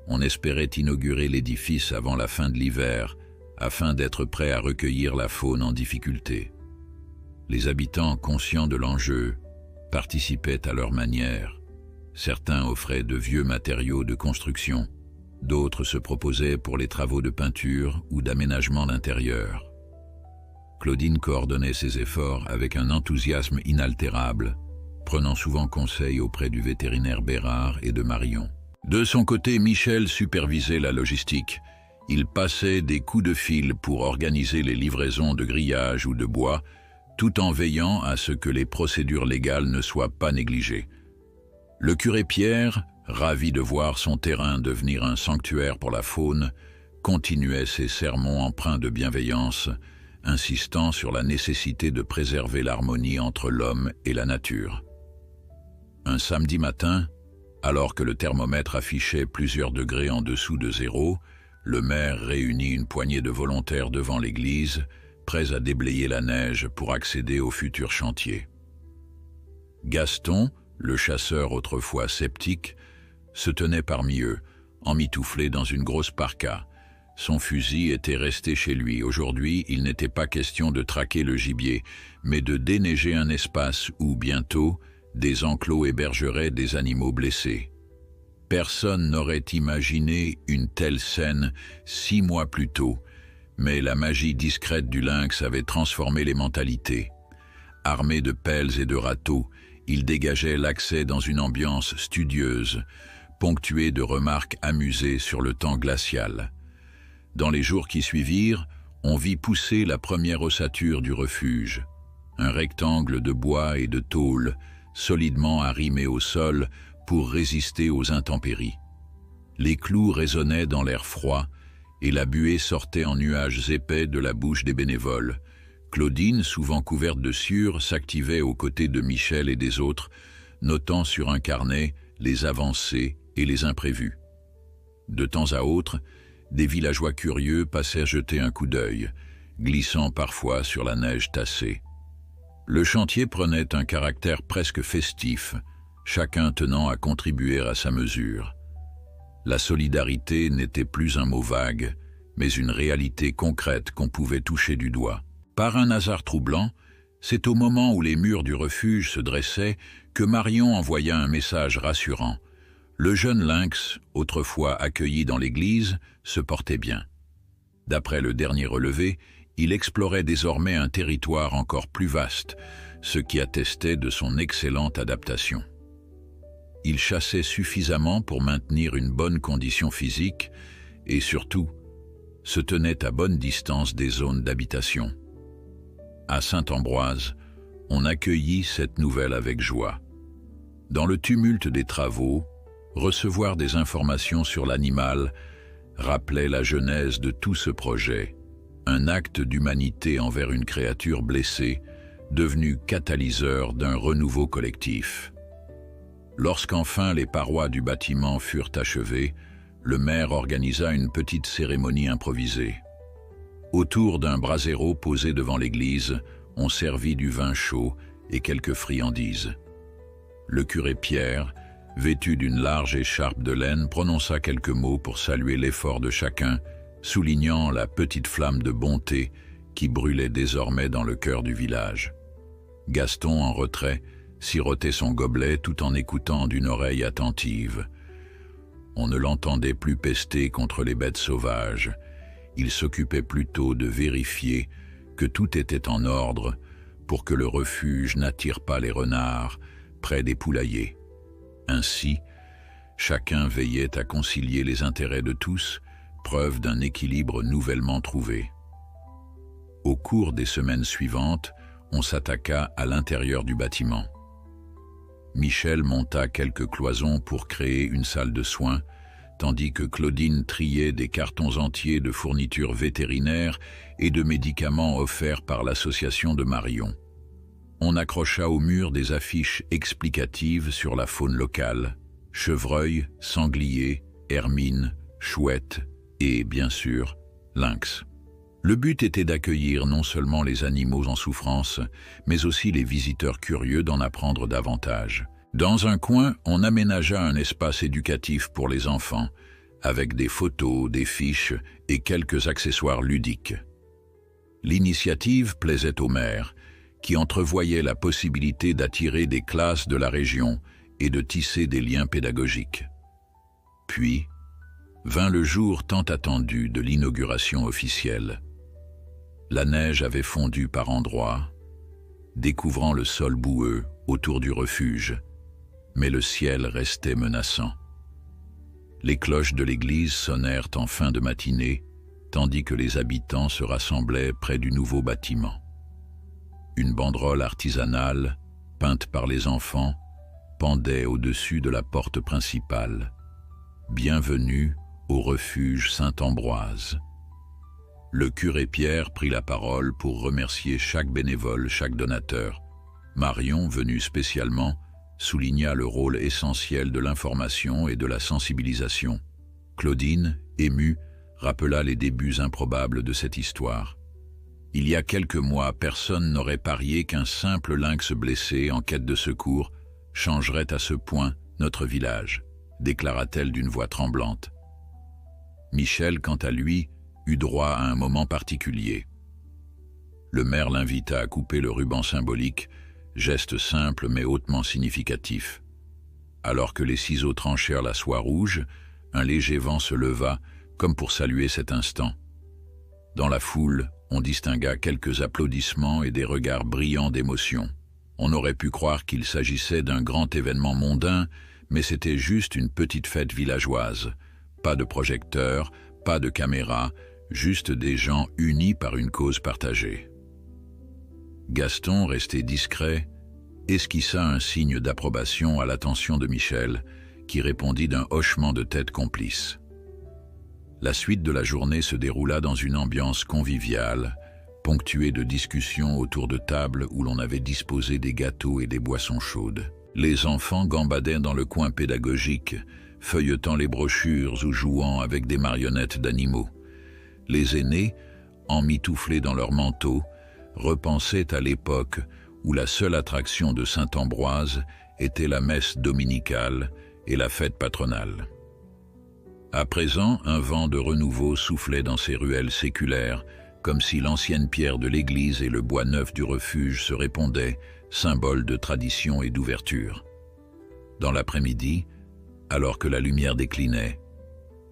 On espérait inaugurer l'édifice avant la fin de l'hiver, afin d'être prêt à recueillir la faune en difficulté. Les habitants, conscients de l'enjeu, participaient à leur manière. Certains offraient de vieux matériaux de construction, d'autres se proposaient pour les travaux de peinture ou d'aménagement d'intérieur. Claudine coordonnait ses efforts avec un enthousiasme inaltérable, prenant souvent conseil auprès du vétérinaire Bérard et de Marion. De son côté, Michel supervisait la logistique. Il passait des coups de fil pour organiser les livraisons de grillage ou de bois, tout en veillant à ce que les procédures légales ne soient pas négligées. Le curé Pierre, ravi de voir son terrain devenir un sanctuaire pour la faune, continuait ses sermons empreints de bienveillance, insistant sur la nécessité de préserver l'harmonie entre l'homme et la nature. Un samedi matin, alors que le thermomètre affichait plusieurs degrés en dessous de zéro, le maire réunit une poignée de volontaires devant l'église, prêts à déblayer la neige pour accéder au futur chantier. Gaston, le chasseur autrefois sceptique, se tenait parmi eux, emmitouflé dans une grosse parka. Son fusil était resté chez lui. Aujourd'hui, il n'était pas question de traquer le gibier, mais de déneiger un espace où, bientôt, des enclos hébergeraient des animaux blessés. Personne n'aurait imaginé une telle scène 6 mois plus tôt, mais la magie discrète du lynx avait transformé les mentalités. Armé de pelles et de râteaux, il dégageait l'accès dans une ambiance studieuse, ponctuée de remarques amusées sur le temps glacial. Dans les jours qui suivirent, on vit pousser la première ossature du refuge, un rectangle de bois et de tôle, solidement arrimé au sol pour résister aux intempéries. Les clous résonnaient dans l'air froid et la buée sortait en nuages épais de la bouche des bénévoles. Claudine, souvent couverte de sueur, s'activait aux côtés de Michel et des autres, notant sur un carnet les avancées et les imprévus. De temps à autre, des villageois curieux passaient jeter un coup d'œil, glissant parfois sur la neige tassée. Le chantier prenait un caractère presque festif, chacun tenant à contribuer à sa mesure. La solidarité n'était plus un mot vague, mais une réalité concrète qu'on pouvait toucher du doigt. Par un hasard troublant, c'est au moment où les murs du refuge se dressaient que Marion envoya un message rassurant. Le jeune lynx, autrefois accueilli dans l'église, se portait bien. D'après le dernier relevé, il explorait désormais un territoire encore plus vaste, ce qui attestait de son excellente adaptation. Il chassait suffisamment pour maintenir une bonne condition physique et surtout, se tenait à bonne distance des zones d'habitation. À Saint-Ambroise, on accueillit cette nouvelle avec joie. Dans le tumulte des travaux, recevoir des informations sur l'animal rappelait la genèse de tout ce projet, un acte d'humanité envers une créature blessée, devenu catalyseur d'un renouveau collectif. Lorsqu'enfin les parois du bâtiment furent achevées, le maire organisa une petite cérémonie improvisée. Autour d'un brasero posé devant l'église, on servit du vin chaud et quelques friandises. Le curé Pierre, vêtu d'une large écharpe de laine, prononça quelques mots pour saluer l'effort de chacun, soulignant la petite flamme de bonté qui brûlait désormais dans le cœur du village. Gaston, en retrait, sirotait son gobelet tout en écoutant d'une oreille attentive. On ne l'entendait plus pester contre les bêtes sauvages. Il s'occupait plutôt de vérifier que tout était en ordre pour que le refuge n'attire pas les renards près des poulaillers. Ainsi, chacun veillait à concilier les intérêts de tous, preuve d'un équilibre nouvellement trouvé. Au cours des semaines suivantes, on s'attaqua à l'intérieur du bâtiment. Michel monta quelques cloisons pour créer une salle de soins, tandis que Claudine triait des cartons entiers de fournitures vétérinaires et de médicaments offerts par l'association de Marion. On accrocha au mur des affiches explicatives sur la faune locale: chevreuil, sanglier, hermine, chouette et, bien sûr, lynx. Le but était d'accueillir non seulement les animaux en souffrance, mais aussi les visiteurs curieux d'en apprendre davantage. Dans un coin, on aménagea un espace éducatif pour les enfants, avec des photos, des fiches et quelques accessoires ludiques. L'initiative plaisait au maire, qui entrevoyait la possibilité d'attirer des classes de la région et de tisser des liens pédagogiques. Puis, vint le jour tant attendu de l'inauguration officielle. La neige avait fondu par endroits, découvrant le sol boueux autour du refuge, mais le ciel restait menaçant. Les cloches de l'église sonnèrent en fin de matinée, tandis que les habitants se rassemblaient près du nouveau bâtiment. Une banderole artisanale, peinte par les enfants, pendait au-dessus de la porte principale. Bienvenue au refuge Saint-Ambroise. Le curé Pierre prit la parole pour remercier chaque bénévole, chaque donateur. Marion, venue spécialement, souligna le rôle essentiel de l'information et de la sensibilisation. Claudine, émue, rappela les débuts improbables de cette histoire. Il y a quelques mois, personne n'aurait parié qu'un simple lynx blessé en quête de secours changerait à ce point notre village, déclara-t-elle d'une voix tremblante. Michel, quant à lui, eut droit à un moment particulier. Le maire l'invita à couper le ruban symbolique, geste simple mais hautement significatif. Alors que les ciseaux tranchèrent la soie rouge, un léger vent se leva, comme pour saluer cet instant. Dans la foule, on distingua quelques applaudissements et des regards brillants d'émotion. On aurait pu croire qu'il s'agissait d'un grand événement mondain, mais c'était juste une petite fête villageoise. Pas de projecteurs, pas de caméras, juste des gens unis par une cause partagée. Gaston, resté discret, esquissa un signe d'approbation à l'attention de Michel, qui répondit d'un hochement de tête complice. La suite de la journée se déroula dans une ambiance conviviale, ponctuée de discussions autour de tables où l'on avait disposé des gâteaux et des boissons chaudes. Les enfants gambadaient dans le coin pédagogique, feuilletant les brochures ou jouant avec des marionnettes d'animaux. Les aînés, emmitouflés dans leurs manteaux, repensaient à l'époque où la seule attraction de Saint-Ambroise était la messe dominicale et la fête patronale. À présent, un vent de renouveau soufflait dans ces ruelles séculaires, comme si l'ancienne pierre de l'église et le bois neuf du refuge se répondaient, symbole de tradition et d'ouverture. Dans l'après-midi, alors que la lumière déclinait,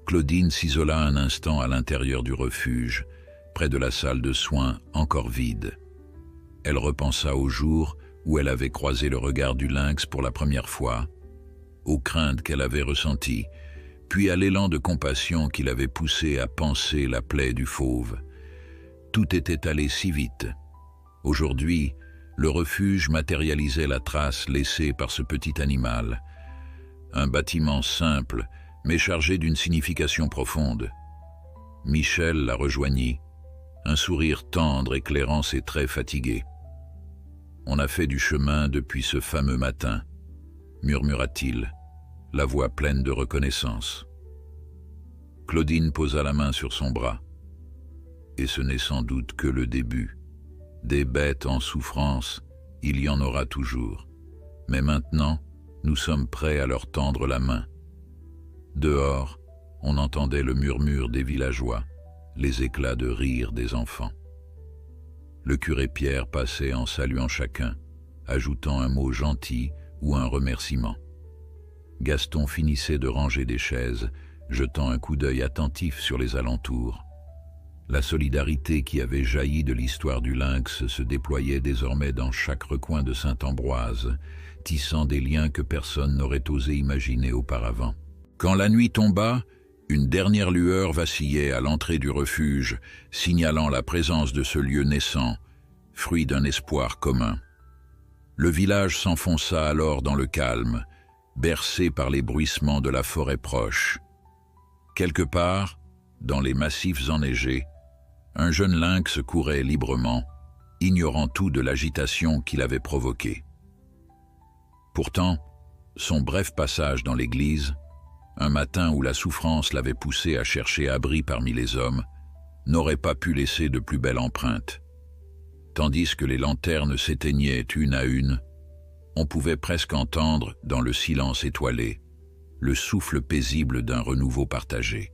Claudine s'isola un instant à l'intérieur du refuge, près de la salle de soins encore vide. Elle repensa au jour où elle avait croisé le regard du lynx pour la première fois, aux craintes qu'elle avait ressenties, puis à l'élan de compassion qui l'avait poussée à panser la plaie du fauve. Tout était allé si vite. Aujourd'hui, le refuge matérialisait la trace laissée par ce petit animal. Un bâtiment simple, mais chargé d'une signification profonde. Michel la rejoignit, un sourire tendre éclairant ses traits fatigués. « On a fait du chemin depuis ce fameux matin », murmura-t-il, la voix pleine de reconnaissance. Claudine posa la main sur son bras. Et ce n'est sans doute que le début. Des bêtes en souffrance, il y en aura toujours. Mais maintenant, nous sommes prêts à leur tendre la main. Dehors, on entendait le murmure des villageois, les éclats de rire des enfants. Le curé Pierre passait en saluant chacun, ajoutant un mot gentil ou un remerciement. Gaston finissait de ranger des chaises, jetant un coup d'œil attentif sur les alentours. La solidarité qui avait jailli de l'histoire du lynx se déployait désormais dans chaque recoin de Saint-Ambroise, tissant des liens que personne n'aurait osé imaginer auparavant. Quand la nuit tomba, une dernière lueur vacillait à l'entrée du refuge, signalant la présence de ce lieu naissant, fruit d'un espoir commun. Le village s'enfonça alors dans le calme, bercé par les bruissements de la forêt proche. Quelque part, dans les massifs enneigés, un jeune lynx courait librement, ignorant tout de l'agitation qu'il avait provoquée. Pourtant, son bref passage dans l'église, un matin où la souffrance l'avait poussé à chercher abri parmi les hommes, n'aurait pas pu laisser de plus belle empreinte. Tandis que les lanternes s'éteignaient une à une, on pouvait presque entendre, dans le silence étoilé, le souffle paisible d'un renouveau partagé.